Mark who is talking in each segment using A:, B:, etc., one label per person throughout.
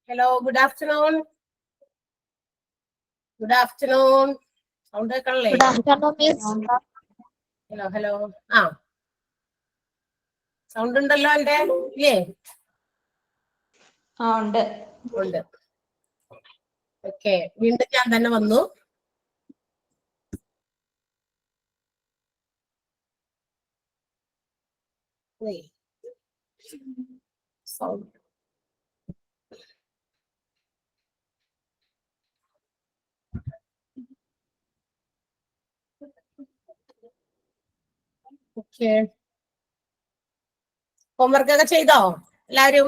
A: Hello, good afternoon. Good afternoon. Sound കേൾക്കണല്ലേ?
B: Good afternoon, Miss.
A: Hello, hello. Sound ഉണ്ടല്ലോ എന്റെ ഇല്ലേ?
B: ഉണ്ട്.
A: ഉണ്ട്. ഓക്കെ, വീണ്ടും ഞാൻ തന്നെ വന്നു. Sound okay. ഹോംവർക്ക് ഒക്കെ ചെയ്തോ എല്ലാവരും?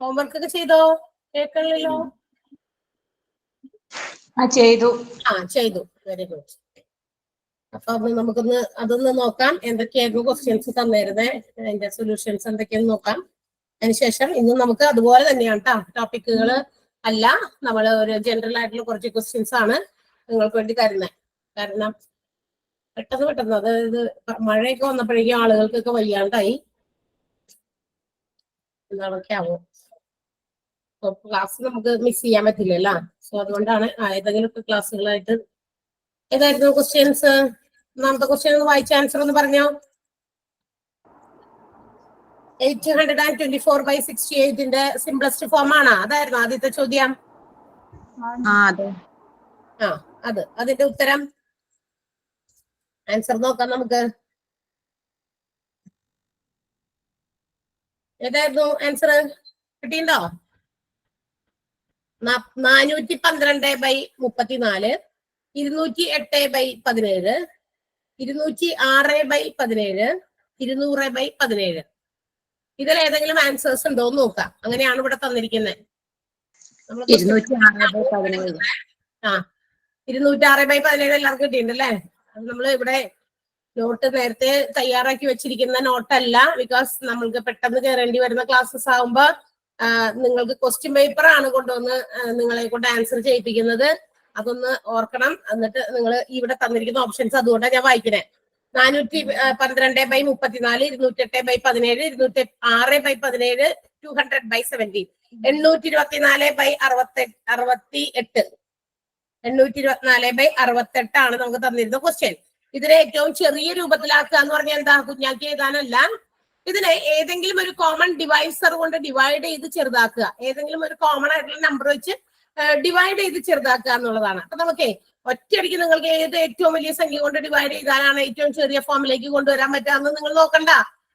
A: ഹോംവർക്ക് ഒക്കെ ചെയ്തോ? കേൾക്കണില്ലല്ലോ.
B: ചെയ്തു.
A: ചെയ്തു. Very good. അപ്പൊ നമുക്കൊന്ന് അതൊന്ന് നോക്കാം. എന്തൊക്കെയായിരുന്നു ക്വസ്റ്റ്യൻസ് തന്നിരുന്നേ, അതിന്റെ സൊല്യൂഷൻസ് എന്തൊക്കെയാന്ന് നോക്കാം. അതിനുശേഷം ഇന്ന് നമുക്ക് അതുപോലെ തന്നെയാണ് ടോപ്പിക്കുകൾ അല്ല, നമ്മൾ ഒരു ജനറൽ ആയിട്ടുള്ള കുറച്ച് ക്വസ്റ്റ്യൻസ് ആണ് നിങ്ങൾക്ക് വേണ്ടി തരുന്നത്. കാരണം പെട്ടെന്ന് അതായത് മഴയൊക്കെ വന്നപ്പോഴേക്കും ആളുകൾക്കൊക്കെ വയ്യാണ്ടായി എന്താണൊക്കെ ആവും. ക്ലാസ് നമുക്ക് മിസ് ചെയ്യാൻ പറ്റില്ലല്ലോ. സോ അതുകൊണ്ടാണ് ഏതെങ്കിലും ക്ലാസ്സുകളായിട്ട്. ഏതായിരുന്നു ക്വസ്റ്റ്യൻസ്? ഒന്നാമത്തെ ക്വസ്റ്റ്യൻ ഒന്ന് വായിച്ച ആൻസർ ഒന്ന് പറഞ്ഞോ. 824/68 സിംപ്ലസ്റ്റ് ഫോം ആണ്. അതായിരുന്നു ആദ്യത്തെ ചോദ്യം. അതിന്റെ ഉത്തരം ആൻസർ നോക്കാം നമുക്ക്. ഏതായിരുന്നു ആൻസർ? കിട്ടിയിട്ടുണ്ടോ? 412/34, 208/17, 206/17, 200/17. ഇതിൽ ഏതെങ്കിലും ആൻസേഴ്സ് ഉണ്ടോ എന്ന് നോക്കാം. അങ്ങനെയാണ് ഇവിടെ തന്നിരിക്കുന്നത്. 206/17 എല്ലാവർക്കും കിട്ടിയിട്ടുണ്ടല്ലേ? അത് നമ്മൾ ഇവിടെ നോട്ട് നേരത്തെ തയ്യാറാക്കി വെച്ചിരിക്കുന്ന നോട്ടല്ല. ബിക്കോസ് നമ്മൾക്ക് പെട്ടെന്ന് കയറേണ്ടി വരുന്ന ക്ലാസ്സസ് ആകുമ്പോ നിങ്ങൾക്ക് ക്വസ്റ്റ്യൻ പേപ്പർ ആണ് കൊണ്ടുവന്ന് നിങ്ങളെ കൊണ്ട് ആൻസർ ചെയ്യിപ്പിക്കുന്നത്. അതൊന്ന് ഓർക്കണം. എന്നിട്ട് നിങ്ങൾ ഇവിടെ തന്നിരിക്കുന്ന ഓപ്ഷൻസ് അതുകൊണ്ടാണ് ഞാൻ വായിക്കണേ. 412/34, 208/17, 206/17, 200/17, 824/68, 824/68 ആണ് നമുക്ക് തന്നിരുന്ന ക്വസ്റ്റ്യൻ. ഇതിനെ ഏറ്റവും ചെറിയ രൂപത്തിലാക്കുക എന്ന് പറഞ്ഞാൽ എന്താ? കുഞ്ഞാക്കി എഴുതാനല്ല. ഇതിനെ ഏതെങ്കിലും ഒരു കോമൺ ഡിവൈസർ കൊണ്ട് ഡിവൈഡ് ചെയ്ത് ചെറുതാക്കുക. ഏതെങ്കിലും ഒരു കോമൺ ആയിട്ടുള്ള നമ്പർ വെച്ച് ഡിവൈഡ് ചെയ്ത് ചെറുതാക്കുക എന്നുള്ളതാണ്. അപ്പൊ നമുക്ക് ഒറ്റയടിക്ക് നിങ്ങൾക്ക് ഏത് ഏറ്റവും വലിയ സംഖ്യ കൊണ്ട് ഡിവൈഡ് ചെയ്താലാണ് ഏറ്റവും ചെറിയ ഫോമിലേക്ക് കൊണ്ടുവരാൻ പറ്റാമെന്ന് നിങ്ങൾ നോക്കണ്ട.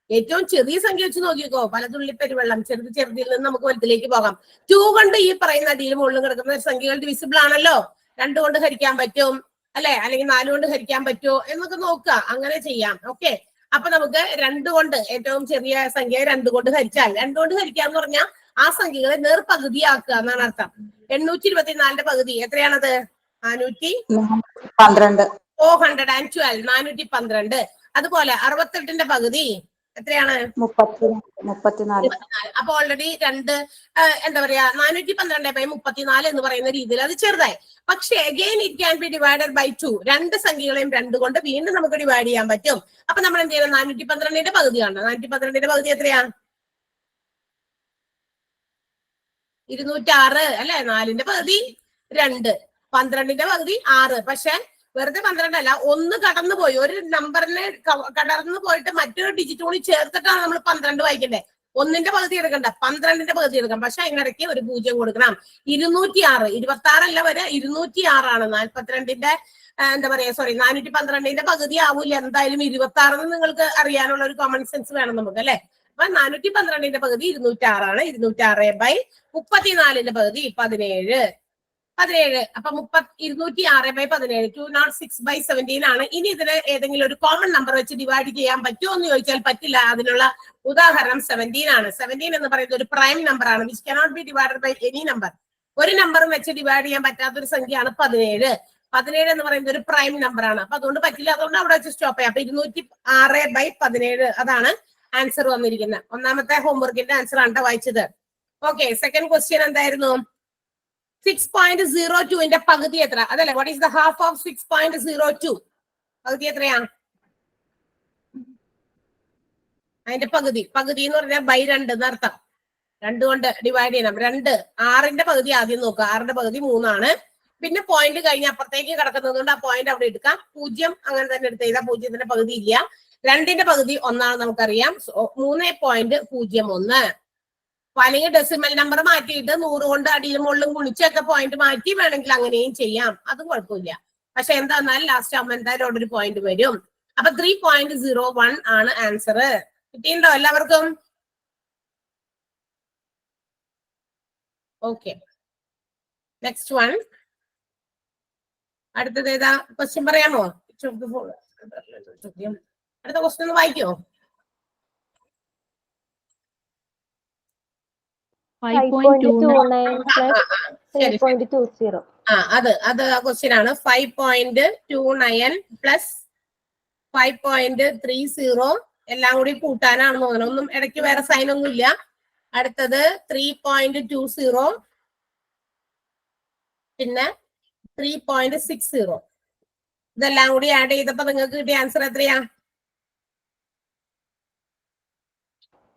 A: ഏറ്റവും ചെറിയ സംഖ്യ വെച്ച് നോക്കിക്കോ. പലതുള്ളി പെരുവെള്ളം, ചെറുതിൽ നിന്ന് നമുക്ക് വലുതിലേക്ക് പോകാം. 2 കൊണ്ട് ഈ പറയുന്ന അടിയിൽ മുകളിൽ കിടക്കുന്ന സംഖ്യകൾ ഡിവിസിബിൾ ആണല്ലോ. 2 കൊണ്ട് ഹരിക്കാൻ പറ്റും അല്ലെ, അല്ലെങ്കിൽ 4 കൊണ്ട് ഹരിക്കാൻ പറ്റുമോ എന്നൊക്കെ നോക്കുക. അങ്ങനെ ചെയ്യാം. ഓക്കെ, അപ്പൊ നമുക്ക് 2 കൊണ്ട് ഏറ്റവും ചെറിയ സംഖ്യ 2 കൊണ്ട് ഹരിച്ചാൽ, 2 കൊണ്ട് ഹരിക്കാന്ന് പറഞ്ഞാൽ ആ സംഖ്യകളെ നേർപകുതിയാക്കുക എന്നാണ് അർത്ഥം. 824 പകുതി എത്രയാണത്? 412. 412. അതുപോലെ 68 പകുതി എത്രയാണ്?
B: 34.
A: അപ്പൊ ഓൾറെഡി എന്താ പറയാ 412/34 എന്ന് പറയുന്ന രീതിയിൽ അത് ചെറുതായി. പക്ഷേ again it can be divided by 2. 2 സംഖ്യകളെയും 2 കൊണ്ട് വീണ്ടും നമുക്ക് ഡിവൈഡ് ചെയ്യാൻ പറ്റും. അപ്പൊ നമ്മൾ എന്ത് ചെയ്യണം? 412 പകുതിയാണ്. 412 പകുതി എത്രയാ? 206 അല്ലെ? 4ന്റെ പകുതി 2, 12ന്റെ പകുതി 6. പക്ഷെ വെറുതെ 12 അല്ല, 1 കടന്നു പോയി. ഒരു നമ്പറിനെ കടന്നു പോയിട്ട് മറ്റൊരു ഡിജിറ്റ് കൂടി ചേർത്തിട്ടാണ് നമ്മൾ 12 വായിക്കണ്ടേ. 1ന്റെ പകുതി എടുക്കണ്ട, 12ന്റെ പകുതി എടുക്കാം. പക്ഷെ അതിനിടയ്ക്ക് ഒരു 0 കൊടുക്കണം. 206, 26 അല്ല വരെ 206 ആണ്. 42ന്റെ എന്താ പറയാ 412ന്റെ പകുതി ആവൂല എന്തായാലും 26 നിങ്ങൾക്ക് അറിയാനുള്ള ഒരു കോമൺ സെൻസ് വേണം നമുക്ക് അല്ലെ. അപ്പൊ 412ന്റെ പകുതി 206 ആണ്. 206/34 പകുതി 17. അപ്പൊ 206/17, 206/17 ആണ്. ഇനി ഇതിന് ഏതെങ്കിലും ഒരു കോമൺ നമ്പർ വെച്ച് ഡിവൈഡ് ചെയ്യാൻ പറ്റുമോ എന്ന് ചോദിച്ചാൽ പറ്റില്ല. അതിനുള്ള ഉദാഹരണം 17 ആണ്. 17 എന്ന് പറയുന്നത് ഒരു പ്രൈം നമ്പർ ആണ്. Which cannot be divided by any number. ഒരു നമ്പറും വെച്ച് ഡിവൈഡ് ചെയ്യാൻ പറ്റാത്തൊരു സംഖ്യയാണ് 17. 17 എന്ന് പറയുന്നത് ഒരു പ്രൈം നമ്പർ ആണ്. അപ്പൊ അതുകൊണ്ട് പറ്റില്ല. അതുകൊണ്ട് അവിടെ വെച്ച് സ്റ്റോപ്പ് ചെയ്യാം. അപ്പൊ 206/17 അതാണ് ആൻസർ വന്നിരിക്കുന്നത്. ഒന്നാമത്തെ ഹോംവർക്കിന്റെ ആൻസർ ആണ് വായിച്ചത്. ഓക്കെ, സെക്കൻഡ് ക്വസ്റ്റ്യൻ എന്തായിരുന്നു? 6.02ന്റെ പകുതി എത്ര? അതല്ലേ, what is the half of 6.02? പകുതി എത്രയാ? അതിന്റെ പകുതി എന്ന് പറഞ്ഞാൽ ബൈ 2 എന്നർത്ഥം. 2 കൊണ്ട് ഡിവൈഡ് ചെയ്യണം. 2 6ന്റെ പകുതി ആദ്യം നോക്കുക. 6ന്റെ പകുതി 3 ആണ്. പിന്നെ പോയിന്റ് കഴിഞ്ഞ് അപ്പുറത്തേക്ക് കിടക്കുന്നത് കൊണ്ട് ആ പോയിന്റ് അവിടെ എടുക്കാം. 0 അങ്ങനെ തന്നെ എടുത്ത് ചെയ്താൽ 0ന്റെ പകുതി ഇല്ല. 2ന്റെ പകുതി 1 ആണ് നമുക്കറിയാം. 3.01. അല്ലെങ്കിൽ ഡെസിമൽ നമ്പർ മാറ്റിയിട്ട് 100 കൊണ്ട് അടിയിലും മുകളിലും ഗുണിച്ചൊക്കെ പോയിന്റ് മാറ്റി വേണമെങ്കിൽ അങ്ങനെയും ചെയ്യാം. അതും കുഴപ്പമില്ല. പക്ഷെ എന്താന്നാൽ ലാസ്റ്റ് ആകുമ്പോൾ എന്തായാലും അവിടെ ഒരു പോയിന്റ് വരും. അപ്പൊ 3.01 ആണ് ആൻസർ. കിട്ടിയിട്ടുണ്ടോ എല്ലാവർക്കും? Okay, next one. അടുത്തത് ഏതാ? ക്വസ്റ്റ്യൻ പറയാമോ? അടുത്ത ക്വസ്റ്റ്യൻ ഒന്ന് വായിക്കോ?
C: 5.29 plus 3.20.
A: അത് ക്വസ്റ്റ്യൻ ആണ്. 5.29 പ്ലസ് 5.30 എല്ലാം കൂടി കൂട്ടാനാണെന്ന് തോന്നുന്നു. ഒന്നും ഇടയ്ക്ക് വേറെ സൈൻ ഒന്നും ഇല്ല. അടുത്തത് 3.20 പിന്നെ 3.60. ഇതെല്ലാം കൂടി ആഡ് ചെയ്തപ്പോ നിങ്ങൾക്ക് കിട്ടിയ ആൻസർ എത്രയാ?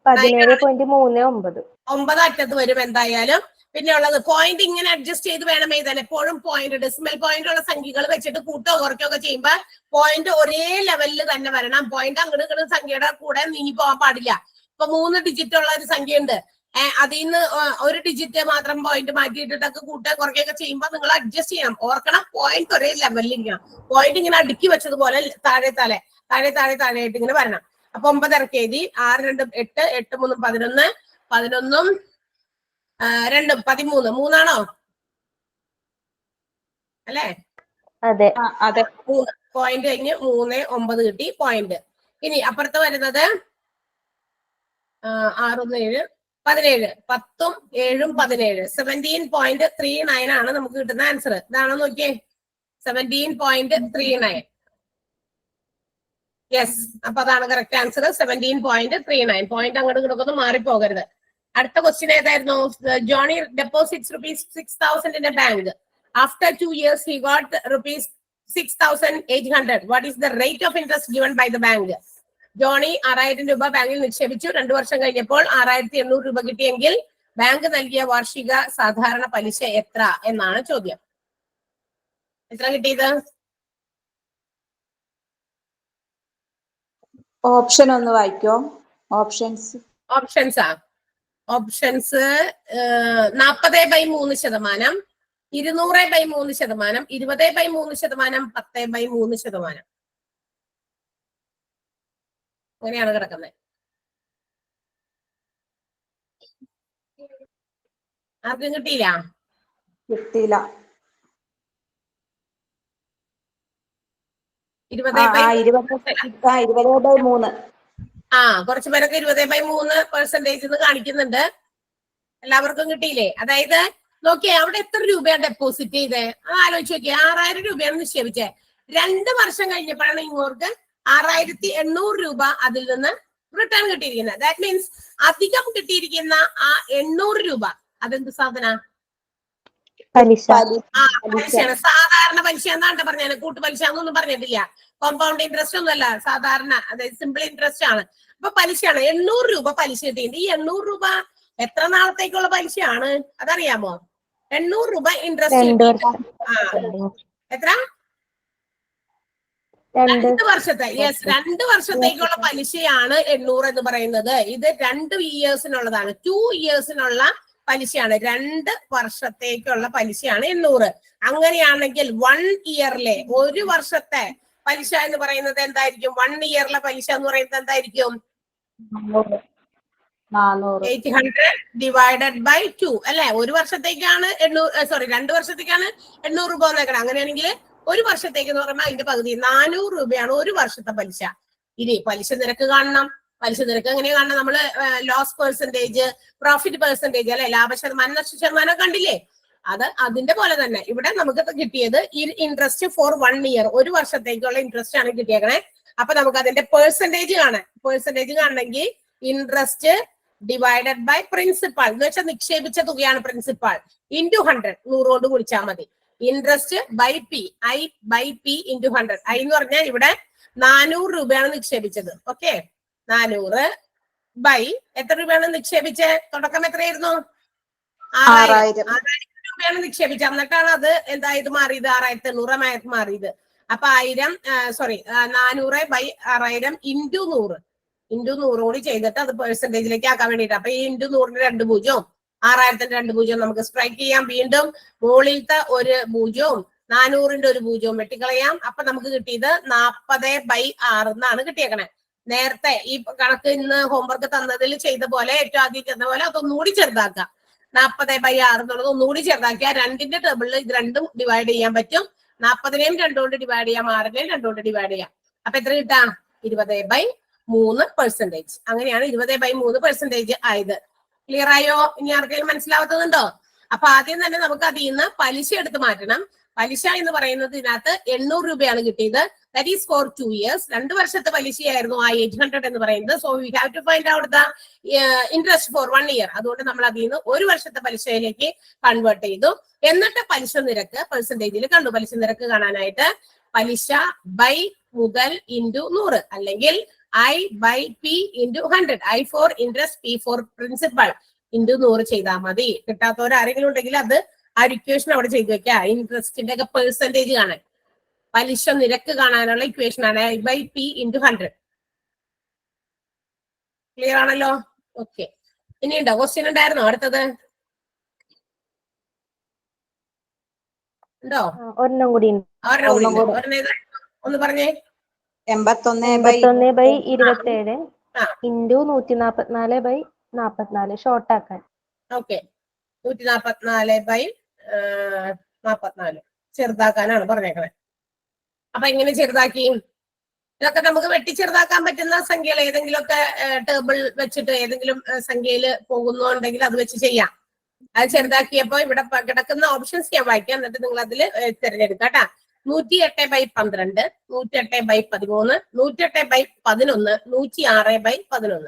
C: 17.39.
A: 9 അറ്റത്ത് വരും എന്തായാലും. പിന്നെ ഉള്ളത് പോയിന്റ് ഇങ്ങനെ അഡ്ജസ്റ്റ് ചെയ്ത് വേണം എഴുതാൻ. എപ്പോഴും പോയിന്റ് ഡെസിമൽ പോയിന്റ് ഉള്ള സംഖ്യകൾ വെച്ചിട്ട് കൂട്ടോ കുറയ്ക്കോ ഒക്കെ ചെയ്യുമ്പോ പോയിന്റ് ഒരേ ലെവലിൽ തന്നെ വരണം. പോയിന്റ് അങ്ങോട്ട് ഇങ്ങോട്ട് സംഖ്യയുടെ കൂടെ നീങ്ങി പോകാൻ പാടില്ല. ഇപ്പൊ 3 ഡിജിറ്റ് ഉള്ള ഒരു സംഖ്യ ഉണ്ട്. അതിൽ നിന്ന് ഒരു ഡിജിറ്റ് മാത്രം പോയിന്റ് മാറ്റിയിട്ടൊക്കെ കൂട്ടോ കുറയ്ക്കൊക്കെ ചെയ്യുമ്പോൾ നിങ്ങൾ അഡ്ജസ്റ്റ് ചെയ്യണം. ഓർക്കണം, പോയിന്റ് ഒരേ ലെവലിൽ ഇരിക്കണം. പോയിന്റ് ഇങ്ങനെ അടുക്കി വെച്ചതുപോലെ താഴെ ആയിട്ട് ഇങ്ങനെ വരണം. അപ്പൊ 9 ഇറക്കി എഴുതി. 6 2 8, 8 3 11, 11 2 13. 3 അല്ലേ?
B: അതെ അതെ.
A: 3 പോയിന്റ് കഴിഞ്ഞ് 3 9 കിട്ടി പോയിന്റ്. ഇനി അപ്പുറത്ത് വരുന്നത് 6 7 17. 10ഉം 7ഉം 17. 17.39 ആണ് നമുക്ക് കിട്ടുന്ന ആൻസർ. ഇതാണോ നോക്കിയേ? 17.39. യെസ്, അപ്പൊ അതാണ് കറക്റ്റ് ആൻസർ. 17.39. പോയിന്റ് അങ്ങോട്ട് കിടക്കുന്നു, മാറിപ്പോകരുത്. അടുത്ത ക്വസ്റ്റ്യൻ ഏതായിരുന്നു? Johnny deposits ₹6,000 in a bank. After 2 years, he got ₹6,800. What is the rate of interest given by the bank? Johnny 6000 രൂപ ബാങ്കിൽ നിക്ഷേപിച്ചു. 2 വർഷം കഴിഞ്ഞപ്പോൾ 6800 രൂപ കിട്ടിയെങ്കിൽ ബാങ്ക് നൽകിയ വാർഷിക സാധാരണ പലിശ എത്ര എന്നാണ് ചോദ്യം. എത്ര കിട്ടിയത്?
B: ഓപ്ഷൻ ഒന്ന് വായിക്കോ? ഓപ്ഷൻസ്
A: 40/3%, 200/3%, 20/3%, 20/3%, 10/3%. അങ്ങനെയാണ് കിടക്കുന്നത്. ആർക്കും കിട്ടിയില്ല?
B: കിട്ടിയില്ല.
A: 20/3. കുറച്ചു പേരൊക്കെ 20/3% കാണിക്കുന്നുണ്ട്. എല്ലാവർക്കും കിട്ടിയില്ലേ? അതായത് നോക്കിയേ, അവിടെ എത്ര രൂപയാണ് ഡെപ്പോസിറ്റ് ചെയ്തേ? ആലോചിച്ച് നോക്കിയേ. 6000 രൂപയാണ് നിക്ഷേപിച്ചേ. 2 വർഷം കഴിഞ്ഞപ്പോഴാണ് ഇങ്ങോട്ട് 6800 രൂപ അതിൽ നിന്ന് റിട്ടേൺ കിട്ടിയിരിക്കുന്നത്. ദാറ്റ് മീൻസ് അധികം കിട്ടിയിരിക്കുന്ന ആ 800 രൂപ അതെന്ത് സാധന? പലിശയാണ്. സാധാരണ പലിശ എന്നാണ് പറഞ്ഞത്. കൂട്ടുപലിശ എന്നൊന്നും പറഞ്ഞിട്ടില്ല. കോമ്പൗണ്ട് ഇൻട്രസ്റ്റ് ഒന്നുമല്ല, സാധാരണ അതായത് സിമ്പിൾ ഇൻട്രസ്റ്റ് ആണ്. അപ്പൊ പലിശയാണ്. 800 രൂപ പലിശ കിട്ടിയിട്ടുണ്ട്. ഈ 800 രൂപ എത്ര നാളത്തേക്കുള്ള പലിശയാണ് അതറിയാമോ? 800 രൂപ ഇൻട്രസ്റ്റ് എത്ര? 2 വർഷത്തെ. യെസ്, 2 വർഷത്തേക്കുള്ള പലിശയാണ് 800 എന്ന് പറയുന്നത്. ഇത് 2 ഇയേഴ്സിനുള്ളതാണ്. 2 ഇയേഴ്സിനുള്ള പലിശയാണ്. 2 വർഷത്തേക്കുള്ള പലിശയാണ് 800. അങ്ങനെയാണെങ്കിൽ 1 ഇയറിലെ 1 വർഷത്തെ പലിശ എന്ന് പറയുന്നത് എന്തായിരിക്കും? 1 ഇയറിലെ പലിശ എന്ന് പറയുന്നത് എന്തായിരിക്കും? 800 ഡിവൈഡഡ് ബൈ 2 അല്ലെ? 1 വർഷത്തേക്കാണ് 2 വർഷത്തേക്കാണ് 800 രൂപ വന്നേക്കണം. അങ്ങനെയാണെങ്കിൽ 1 വർഷത്തേക്ക് എന്ന് പറയുമ്പോൾ അതിന്റെ പകുതി 400 രൂപയാണ് 1 വർഷത്തെ പലിശ. ഇനി പലിശ നിരക്ക് കാണണം. പലിശ നിരക്ക് എങ്ങനെയാ കാണണം? നമ്മള് ലോസ് പെർസെന്റേജ്, പ്രോഫിറ്റ് പെർസെന്റേജ് അല്ലെ, ലാഭശതമാനം നഷ്ടശതമാനം കണ്ടില്ലേ? അതിന്റെ പോലെ തന്നെ ഇവിടെ നമുക്ക് കിട്ടിയത് ഈ ഇൻട്രസ്റ്റ് ഫോർ 1 ഇയർ, 1 വർഷത്തേക്കുള്ള ഇൻട്രസ്റ്റ് ആണ് കിട്ടിയേക്കണേ. അപ്പൊ നമുക്ക് അതിന്റെ പെർസെന്റേജ് കാണാം. പെർസെന്റേജ് കാണണമെങ്കിൽ ഇൻട്രസ്റ്റ് ഡിവൈഡഡ് ബൈ പ്രിൻസിപ്പാൾ എന്ന് വെച്ചാൽ നിക്ഷേപിച്ച തുകയാണ് പ്രിൻസിപ്പാൾ ഇൻറ്റു 100 100 കൊണ്ട് ഗുണിച്ചാൽ മതി. Interest by P, I by P into 100. ഐ എന്ന് പറഞ്ഞാൽ ഇവിടെ 400 രൂപയാണ് നിക്ഷേപിച്ചത്. ഓക്കെ, 400 ബൈ എത്ര രൂപയാണ് നിക്ഷേപിച്ചത്? തുടക്കം എത്രയായിരുന്നു? 6000 രൂപയാണ് നിക്ഷേപിച്ചത്. എന്നിട്ടാണ് അത് എന്തായത് മാറിയത്? 6800 മാറിയത്. അപ്പൊ 400 ബൈ 6000 ഇൻറ്റു 100 ഇൻറ്റു 100 കൂടി ചെയ്തിട്ട് അത് പെർസെന്റേജിലേക്ക് ആക്കാൻ വേണ്ടിട്ട്. അപ്പൊ ഈ ഇൻറ്റു 100ന് 2 പൂജ്യവും 6000ന്റെ 2 പൂജ്യവും നമുക്ക് സ്ട്രൈക്ക് ചെയ്യാം. വീണ്ടും മുകളിലത്തെ ഒരു പൂജ്യവും 400ന്റെ ഒരു പൂജ്യവും വെട്ടിക്കളയാം. അപ്പൊ നമുക്ക് കിട്ടിയത് 40/6 എന്നാണ് കിട്ടിയേക്കണേ. നേരത്തെ ഈ കണക്ക് ഇന്ന് ഹോംവർക്ക് തന്നതിൽ ചെയ്ത പോലെ ഏറ്റവും ആദ്യം ചെന്ന പോലെ അതൊന്നുകൂടി ചെറുതാക്കാം. 40/6 എന്നുള്ളത് ഒന്നുകൂടി ചെറുതാക്കിയാൽ 2ന്റെ ടേബിളിൽ ഇത് രണ്ടും ഡിവൈഡ് ചെയ്യാൻ പറ്റും. 40നെയും 2 കൊണ്ട് ഡിവൈഡ് ചെയ്യാം, 6നെയും 2 കൊണ്ട് ഡിവൈഡ് ചെയ്യാം. അപ്പൊ എത്ര കിട്ടാം? 20/3%. അങ്ങനെയാണ് 20/3% ആയത്. ക്ലിയർ ആയോ? ഇനി ആർക്കെങ്കിലും മനസ്സിലാവാത്തതുണ്ടോ? അപ്പൊ ആദ്യം തന്നെ നമുക്ക് അതിൽ നിന്ന് പലിശ എടുത്ത് മാറ്റണം. പലിശ എന്ന് പറയുന്നത് ഇതിനകത്ത് 800 രൂപയാണ് കിട്ടിയത്. That is four 2 years. 2 വർഷത്തെ പലിശയായിരുന്നു ആ 800 എന്ന് പറയുന്നത്. So we have to find out the interest for 1 year. അതുകൊണ്ട് നമ്മൾ അതിൽ നിന്ന് 1 വർഷത്തെ പലിശയിലേക്ക് കൺവേർട്ട് ചെയ്തു. എന്നിട്ട് പലിശ നിരക്ക് പെർസെന്റേജിൽ കണ്ടു. പലിശ നിരക്ക് കാണാനായിട്ട് പലിശ ബൈ മുതൽ ഇൻറ്റു 100 അല്ലെങ്കിൽ I by P into 100. I for interest, P for principal into 100 ചെയ്താൽ മതി. കിട്ടാത്തവർ ആരെങ്കിലും ഉണ്ടെങ്കിൽ അത് ആ ഇക്വേഷൻ അവിടെ ചെയ്ത് വെക്കുക. ഇൻട്രസ്റ്റിന്റെ ഒക്കെ പെർസെന്റേജ് കാണാൻ, പലിശ നിരക്ക് കാണാനുള്ള ഇക്വേഷൻ ആണ് I by P into 100. Clear ആണല്ലോ? ഓക്കെ, ഇനി ഉണ്ടോ? ക്വസ്റ്റ്യൻ ഉണ്ടായിരുന്നോ? അടുത്തത് ഉണ്ടോ?
C: ഒരെണ്ണം കൂടി ഉണ്ട്.
A: ഒന്ന് പറഞ്ഞേ.
C: 81/27 ഇൻറ്റു 144/44 ഷോർട്ട് ആക്കാൻ.
A: ഓക്കെ, 144/44 ചെറുതാക്കാനാണ് പറഞ്ഞേക്കണേ. അപ്പൊ എങ്ങനെ ചെറുതാക്കി? ഇതൊക്കെ നമുക്ക് വെട്ടി ചെറുതാക്കാൻ പറ്റുന്ന സംഖ്യകൾ ഏതെങ്കിലുമൊക്കെ ടേബിൾ വെച്ചിട്ട് ഏതെങ്കിലും സംഖ്യയിൽ പോകുന്നുണ്ടെങ്കിൽ അത് വെച്ച് ചെയ്യാം. അത് ചെറുതാക്കിയപ്പോ ഇവിടെ കിടക്കുന്ന ഓപ്ഷൻസ് ഞാൻ വായിക്കാം, എന്നിട്ട് നിങ്ങൾ അതിൽ തിരഞ്ഞെടുക്കാം കേട്ടാ. 108/12, 108/13, 108/11, 106/11.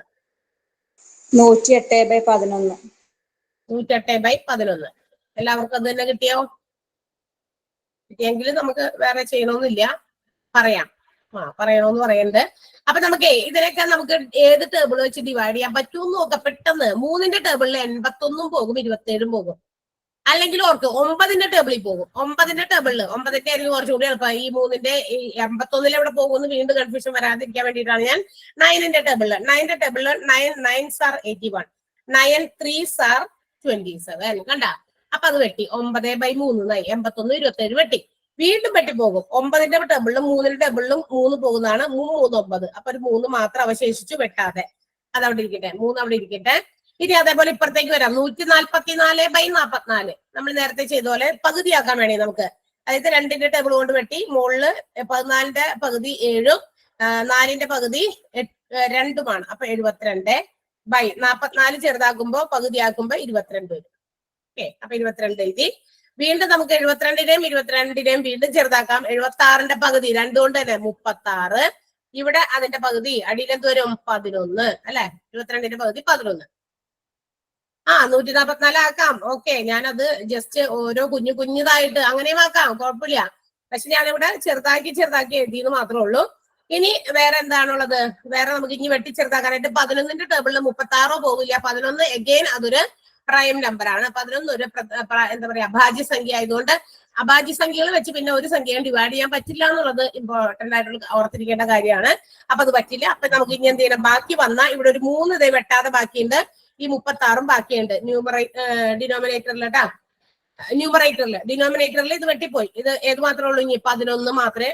B: 108/11.
A: 108/11. എല്ലാവർക്കും അത് തന്നെ കിട്ടിയോ? കിട്ടിയെങ്കിൽ നമുക്ക് വേറെ ചെയ്യണമെന്നില്ല, പറയാം. പറയണമെന്ന് പറയുന്നുണ്ട്. അപ്പൊ നമുക്ക് ഇതിനൊക്കെ നമുക്ക് ഏത് ടേബിൾ വെച്ച് ഡിവൈഡ് ചെയ്യാൻ പറ്റുമെന്ന് നോക്കാം. പെട്ടെന്ന് 3ന്റെ ടേബിളിൽ 81 പോകും, 27 പോകും. അല്ലെങ്കിൽ ഓർക്ക് 9ന്റെ ടേബിളിൽ പോകും. 9ന്റെ ടേബിളിൽ 9ന്റെ ആയിരിക്കും കുറച്ചുകൂടി എളുപ്പം. ഈ 3ന്റെ 81 എവിടെ പോകുമെന്ന് വീണ്ടും കൺഫ്യൂഷൻ വരാതിരിക്കാൻ വേണ്ടിയിട്ടാണ് ഞാൻ 9ന്റെ ടേബിളിൽ 9 9s are 81, 9 3s are 27. കണ്ട? അപ്പൊ അത് വെട്ടി 9/3 81 27 വെട്ടി. വീണ്ടും വെട്ടി പോകും. 9ന്റെ ടേബിളിലും 3ന്റെ ടേബിളിലും 3 പോകുന്നതാണ്. 3 9. അപ്പൊ ഒരു 3 മാത്രം അവശേഷിച്ചു വെട്ടാതെ. അത് അവിടെ ഇരിക്കട്ടെ, 3 അവിടെ ഇരിക്കട്ടെ. ഇനി അതേപോലെ ഇപ്പുറത്തേക്ക് വരാം. 144/44 നമ്മൾ നേരത്തെ ചെയ്ത പോലെ പകുതിയാക്കാൻ വേണ്ടി നമുക്ക്, അതായത് 2ന്റെ ടേബിൾ കൊണ്ട് വെട്ടി. മുകളില് 14ന്റെ പകുതി 7ഉം 4ന്റെ പകുതി 2ഉമാണ്. അപ്പൊ 72/44 ചെറുതാക്കുമ്പോ പകുതിയാക്കുമ്പോ 22 വരും. ഓക്കെ, അപ്പൊ 22 എഴുതി. വീണ്ടും നമുക്ക് 72നെയും വീണ്ടും ചെറുതാക്കാം. 76ന്റെ പകുതി 2 കൊണ്ട് തന്നെ 36. ഇവിടെ അതിന്റെ പകുതി അടിയിലെന്ത് വരും? 11 അല്ലെ? 72ന്റെ പകുതി 11. 144 ആക്കാം. ഓക്കെ, ഞാനത് ജസ്റ്റ് ഓരോ കുഞ്ഞുതായിട്ട് അങ്ങനെയും ആക്കാം, കുഴപ്പമില്ല. പക്ഷെ ഞാനിവിടെ ചെറുതാക്കി എഴുതിയെന്ന് മാത്രമേ ഉള്ളൂ. ഇനി വേറെ എന്താണുള്ളത്? വേറെ നമുക്ക് ഇനി വെട്ടി ചെറുതാക്കാനായിട്ട് 11ന്റെ ടേബിളിൽ 36 പോകില്ല. 11 എഗെയിൻ അതൊരു പ്രൈം നമ്പർ ആണ്. 11 ഒരു എന്താ പറയാ അഭാജ്യസംഖ്യ ആയതുകൊണ്ട് അഭാജ്യസംഖ്യകൾ വെച്ച് പിന്നെ ഒരു സംഖ്യയും ഡിവൈഡ് ചെയ്യാൻ പറ്റില്ല എന്നുള്ളത് ഇമ്പോർട്ടന്റ് ആയിട്ട് ഓർത്തിരിക്കേണ്ട കാര്യമാണ്. അപ്പൊ അത് പറ്റില്ല. അപ്പൊ നമുക്ക് ഇനി എന്ത് ചെയ്യണം? ബാക്കി വന്ന ഇവിടെ ഒരു 3 ഇതേ വെട്ടാതെ ബാക്കിയുണ്ട്. ഈ 36ഉം ബാക്കിയുണ്ട് ഡിനോമിനേറ്ററിൽ ഇത് വെട്ടിപ്പോയി. ഇത് ഏത് മാത്രമേ ഉള്ളൂ? ഇനി 11 മാത്രമേ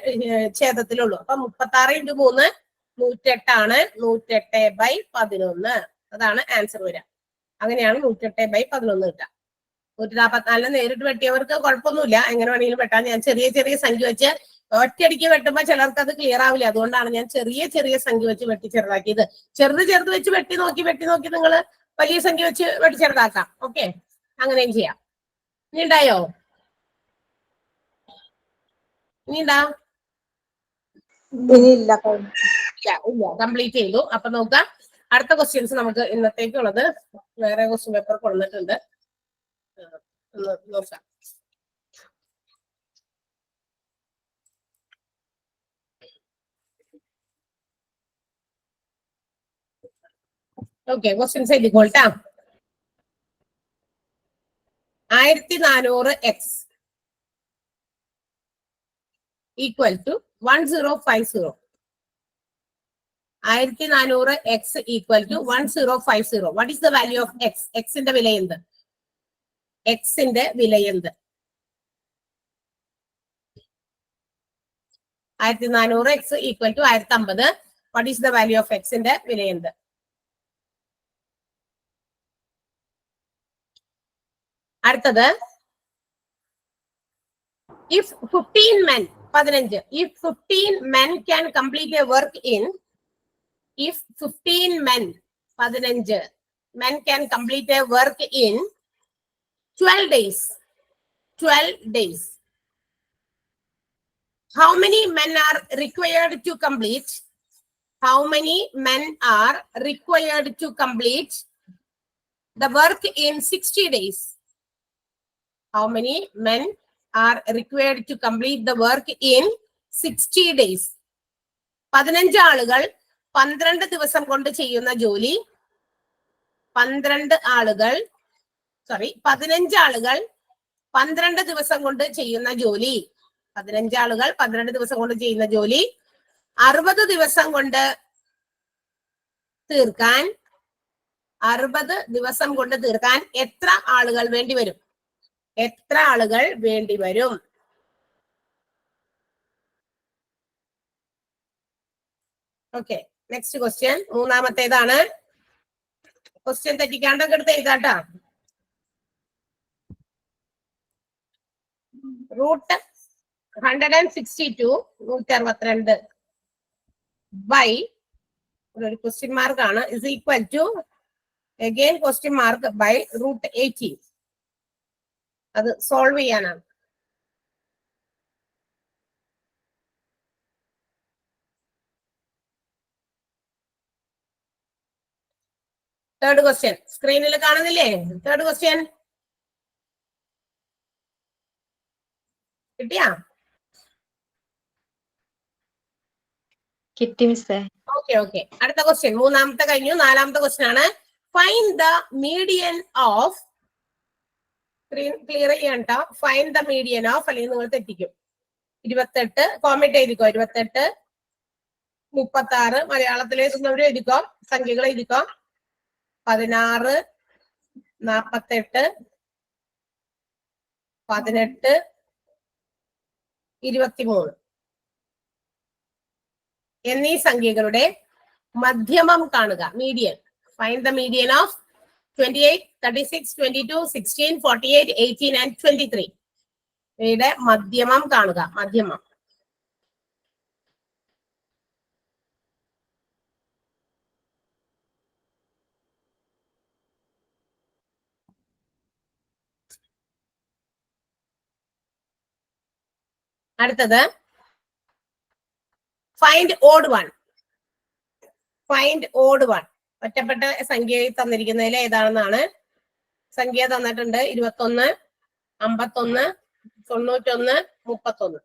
A: ഛേദത്തിലുള്ളൂ. അപ്പൊ 36 × 3 108 108/11. അതാണ് ആൻസർ വരിക. അങ്ങനെയാണ് 108/11 കിട്ടുക. 144 നേരിട്ട് വെട്ടിയവർക്ക് കുഴപ്പമൊന്നുമില്ല, എങ്ങനെ വേണമെങ്കിലും വെട്ടാൻ. ഞാൻ ചെറിയ സംഖ്യ വെച്ച് ഒറ്റയടിക്ക് വെട്ടുമ്പോ ചിലർക്ക് അത് ക്ലിയർ ആവില്ല. അതുകൊണ്ടാണ് ഞാൻ ചെറിയ സംഖ്യ വെച്ച് വെട്ടി ചെറുതാക്കിയത്. ചെറുത് വെച്ച് വെട്ടി നോക്കി നിങ്ങൾ വലിയ സംഖ്യ വെച്ച് വെട്ടി ചെറുതാക്കാം. ഓക്കെ, അങ്ങനെയും ചെയ്യാം. ഇനി ഉണ്ടായോ? ഇനി ഉണ്ടാ?
B: ഇല്ല,
A: കംപ്ലീറ്റ് ചെയ്തു. അപ്പൊ നോക്കാം. അടുത്ത ക്വസ്റ്റ്യൻസ് നമുക്ക് ഇന്നത്തേക്കുള്ളത് വേറെ ക്വസ്റ്റ്യൻ പേപ്പർ കൊടുത്തിട്ടുണ്ട്, ഒന്ന് നോക്കാം. ഓക്കെ, ക്വസ്റ്റ്യൻസ് എഴുതിക്കോൾട്ടാ. 1400 x equal to 1050. 1400 x equal to 1050. What is the value of X? എക്സിന്റെ വില എന്ത്? എക്സിന്റെ വില എന്ത്? 1400 x equal to 1050. What is the value of എക്സിന്റെ വില എന്ത്? അടുത്തത്, if 15 men 15 if 15 men can complete a work in if 15 men 15 men can complete a work in 12 days 12 days, how many men are required to complete how many men are required to complete the work in 60 days? How many men are required to complete the work in 60 days? 15 ആളുകൾ 12 ദിവസം കൊണ്ട് ചെയ്യുന്ന ജോലി 15 ആളുകൾ 12 ദിവസം കൊണ്ട് ചെയ്യുന്ന ജോലി 15 ആളുകൾ 12 ദിവസം കൊണ്ട് ചെയ്യുന്ന ജോലി 60 ദിവസം കൊണ്ട് തീർക്കാൻ 60 ദിവസം കൊണ്ട് തീർക്കാൻ എത്ര ആളുകൾ വേണ്ടി വരും? എത്ര ആളുകൾ വേണ്ടി വരും? ഓക്കെ, നെക്സ്റ്റ് ക്വസ്റ്റ്യൻ മൂന്നാമത്തേതാണ്. ക്വസ്റ്റ്യൻ തെറ്റിക്കാണ്ടൊക്കെ എടുത്ത് എഴുതാട്ടാ. റൂട്ട് 162 162 ബൈ ഒരു ക്വസ്റ്റ്യൻ മാർക്ക് ആണ് is equal to again question mark by root 80. അത് സോൾവ് ചെയ്യാനാണ്. തേർഡ് ക്വസ്റ്റ്യൻ സ്ക്രീനിൽ കാണുന്നില്ലേ? തേർഡ് ക്വസ്റ്റ്യൻ കിട്ടിയാ?
B: കിട്ടി മിസ്സേ.
A: ഓക്കെ ഓക്കെ, അടുത്ത ക്വസ്റ്റ്യൻ മൂന്നാമത്തെ കഴിഞ്ഞു. നാലാമത്തെ ക്വസ്റ്റ്യൻ ആണ് find the median of. Screen clear ചെയ്യണം കേട്ടോ. ഫൈൻഡ് ദ മീഡിയൻ ഓഫ്, അല്ലെങ്കിൽ നിങ്ങൾ തെറ്റിക്കും. 28 കോമന്റ് എഴുതിക്കോ. 28 36 മലയാളത്തിൽ എഴുതുന്നവര് എഴുതിക്കോ, സംഖ്യകൾ എഴുതിക്കോ. 16 48 18 23 എന്നീ സംഖ്യകളുടെ മധ്യമം കാണുക. Median. Find the median of 28 36 22 16 48 18 and 23. ഇവയുടെ മധ്യമം കാണുക. മധ്യമം. അടുത്തത് find odd one. Find odd one. ഒറ്റപ്പെട്ട സംഖ്യ തന്നിരിക്കുന്നതിൽ ഏതാണെന്നാണ്. സംഖ്യ തന്നിട്ടുണ്ട് 21 51 91 31.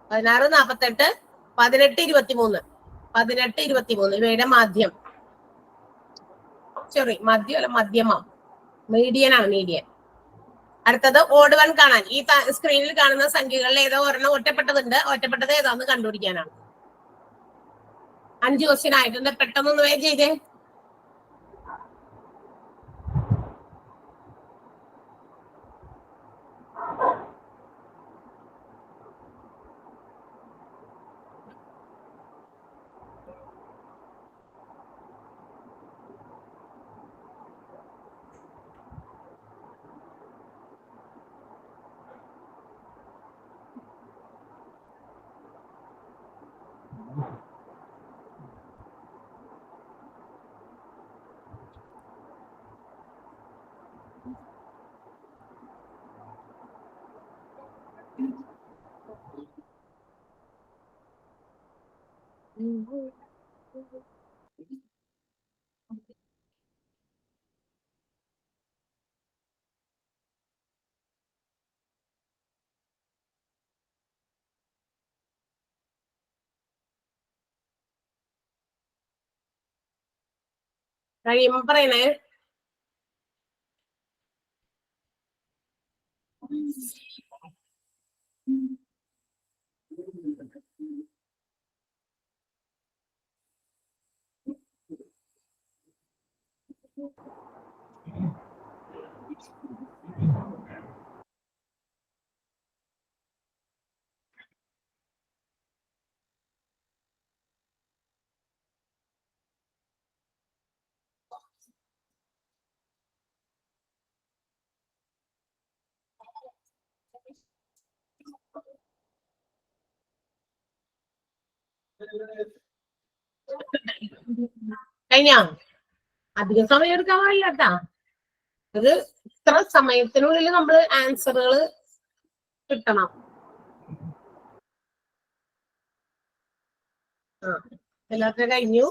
D: 16 48
A: 16 48 18 23 18 23 ഇവയുടെ മാധ്യം. സോറി, മധ്യമല്ല, മധ്യമം. മീഡിയൻ ആണ്, മീഡിയൻ. അടുത്തത് ഓഡ് വൺ കാണാൻ. ഈ സ്ക്രീനിൽ കാണുന്ന സംഖ്യകളിൽ ഏതോ ഒരെണ്ണം ഒറ്റപ്പെട്ടതുണ്ട്. ഒറ്റപ്പെട്ടത് ഏതാന്ന് കണ്ടുപിടിക്കാനാണ്. 5 ക്വസ്റ്റ്യൻ ആയിട്ടുണ്ട്. പെട്ടെന്നൊന്ന് വേഗം ചെയ്തേ. കഴിയുമ്പോ പറയണേ. കഴിഞ്ഞോ? അധികം സമയം എടുക്കാൻ പാടില്ലാട്ടാ. അത് ഇത്ര സമയത്തിനുള്ളിൽ നമ്മൾ ആൻസറുകൾ കിട്ടണം. എല്ലാത്തിനും കഴിഞ്ഞു.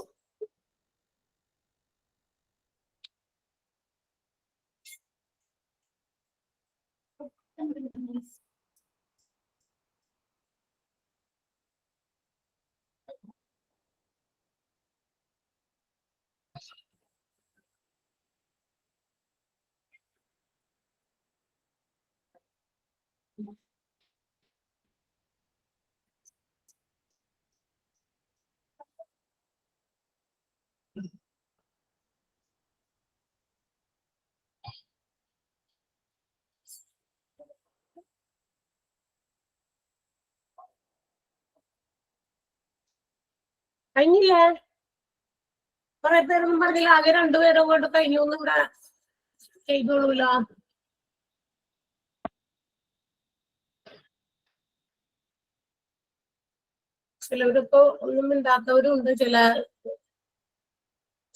A: കഴിഞ്ഞില്ലേ? കുറെ പേരൊന്നും പറഞ്ഞില്ല. ആകെ രണ്ടുപേരും കൊണ്ട് കഴിഞ്ഞു ഒന്നും ഇവിടെ ചെയ്തോളൂല. ചിലവരിപ്പോ ഒന്നും മിണ്ടാത്തവരും ഉണ്ട്. ചില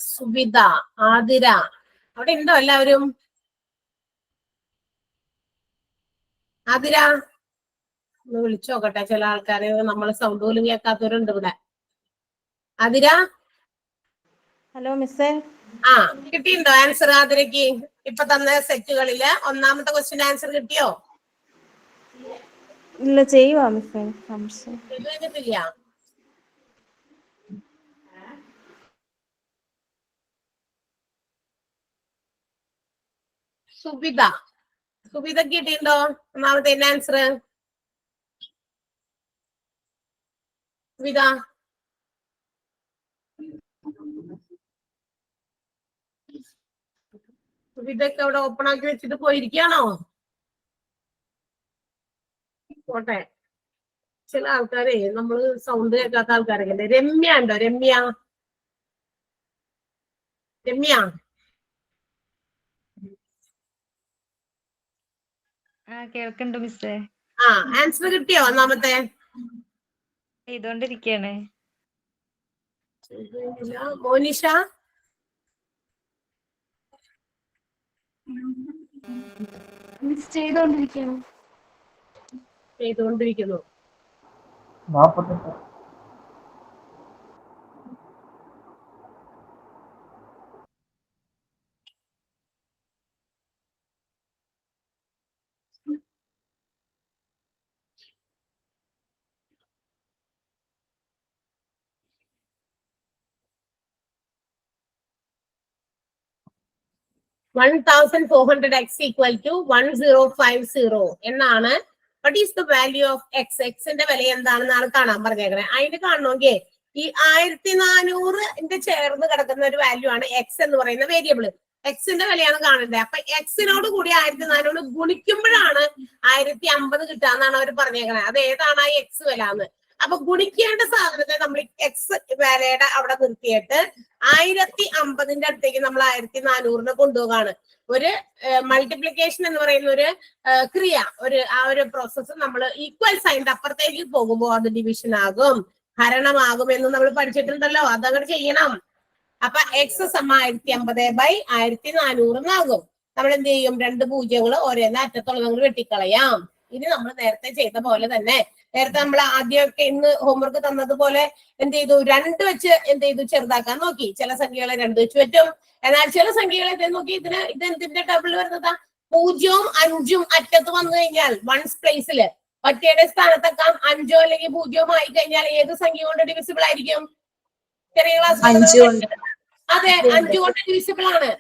A: സുബിത, ആതിര, അവിടെ ഉണ്ടോ എല്ലാവരും? ആതിര ഒന്ന് വിളിച്ചു നോക്കട്ടെ. ചില ആൾക്കാര് നമ്മളെ സൗണ്ട് പോലും കേൾക്കാത്തവരുണ്ട് ഇവിടെ. ആതിര,
C: ഹലോ മിസ്സേ.
A: കിട്ടിയിട്ടുണ്ടോ ആൻസർ ആതിരക്ക്? ഇപ്പൊ തന്ന സെറ്റുകളില് ഒന്നാമത്തെ ക്വസ്റ്റ്യൻ ആൻസർ കിട്ടിയോ?
C: ഇല്ല, ചെയ്യുവാ മിസ്സേ. സംശയം
A: കഴിഞ്ഞിട്ടില്ല. സുബിത, സുബിതക്ക് കിട്ടിയിട്ടുണ്ടോ ഒന്നാമത്തെ ആൻസർ? സുബിത, സുബിതൊക്കെ അവിടെ ഓപ്പൺ ആക്കി വെച്ചിട്ട് പോയിരിക്കുകയാണോ? പോട്ടെ. ചില ആൾക്കാരെ നമ്മള് സൗണ്ട് കേൾക്കാത്ത ആൾക്കാരൊക്കെ ഉണ്ട്. രമ്യ ഉണ്ടോ? രമ്യ, രമ്യ
D: കേൾക്കണ്ട് മിസ്സേ.
A: ആൻസർ കിട്ടിയോ ഒന്നാമത്തെ?
D: ചെയ്തോണ്ടിരിക്കയാണ്.
A: മോനിഷ, ചെയ്തുകൊണ്ടിരിക്കുന്നു.
E: 48.
A: $1,400x equal to 1050 എന്നാണ്. What is the value of x? Xന്റെ വില എന്താണെന്നാണ് കാണാൻ പറഞ്ഞേക്കണേ. അതിന് കാണണമെങ്കിൽ ഈ 1400 ചേർന്ന് കിടക്കുന്ന ഒരു വാല്യൂ ആണ് എക്സ് എന്ന് പറയുന്ന വേരിയബിൾ. എക്സിന്റെ വിലയാണ് കാണേണ്ടത്. അപ്പൊ എക്സിനോട് കൂടി 1400 ഗുണിക്കുമ്പോഴാണ് 1050 കിട്ടാന്നാണ് അവർ പറഞ്ഞേക്കണേ. അത് ഏതാണ് ആ എക്സ് വില എന്ന്? അപ്പൊ ഗുണിക്കേണ്ട സാധനത്തെ നമ്മൾ എക്സ് വിലയുടെ അവിടെ നിർത്തിയിട്ട് 1050ന്റെ അടുത്തേക്ക് നമ്മൾ 1400 കൊണ്ടുപോകാണ്. ഒരു മൾട്ടിപ്ലിക്കേഷൻ എന്ന് പറയുന്ന ഒരു ക്രിയ, ആ ഒരു പ്രോസസ്സ് നമ്മൾ ഈക്വൽ സൈൻ്റെ അപ്പുറത്തേക്ക് പോകുമ്പോൾ അത് ഡിവിഷൻ ആകും, ഹരണമാകും എന്ന് നമ്മൾ പഠിച്ചിട്ടുണ്ടല്ലോ. അതങ്ങനെ ചെയ്യണം. അപ്പൊ എക്സ് 1050/1400 എന്നാകും. നമ്മൾ എന്ത് ചെയ്യും? 2 പൂജ്യങ്ങൾ ഒരേ അറ്റത്തുള്ള നമ്മൾ വെട്ടിക്കളയാം. ഇനി നമ്മൾ നേരത്തെ ചെയ്ത പോലെ തന്നെ, നേരത്തെ നമ്മൾ ആദ്യമൊക്കെ ഇന്ന് ഹോംവർക്ക് തന്നതുപോലെ എന്ത് ചെയ്തു, 2 വെച്ച് എന്ത് ചെയ്തു, ചെറുതാക്കാൻ നോക്കി. ചില സംഖ്യകളെ 2 വെച്ച് പറ്റും. എന്നാൽ ചില സംഖ്യകളെ നോക്കി ഇത് എന്തിന്റെ ടേബിളിൽ വരുന്നതാ, 0ഉം 5ഉം അറ്റത്ത് വന്നു കഴിഞ്ഞാൽ വൺസ് പ്ലേസില് ഒറ്റയുടെ സ്ഥാനത്തൊക്കെ 5ഓ അല്ലെങ്കിൽ 0ഓ ആയി കഴിഞ്ഞാൽ ഏത് സംഖ്യ കൊണ്ട് ഡിവിസിബിൾ ആയിരിക്കും? ചെറിയ ക്ലാസ്
B: 5 കൊണ്ട്.
A: അതെ, 5 കൊണ്ട് ഡിവിസിബിൾ ആണ്.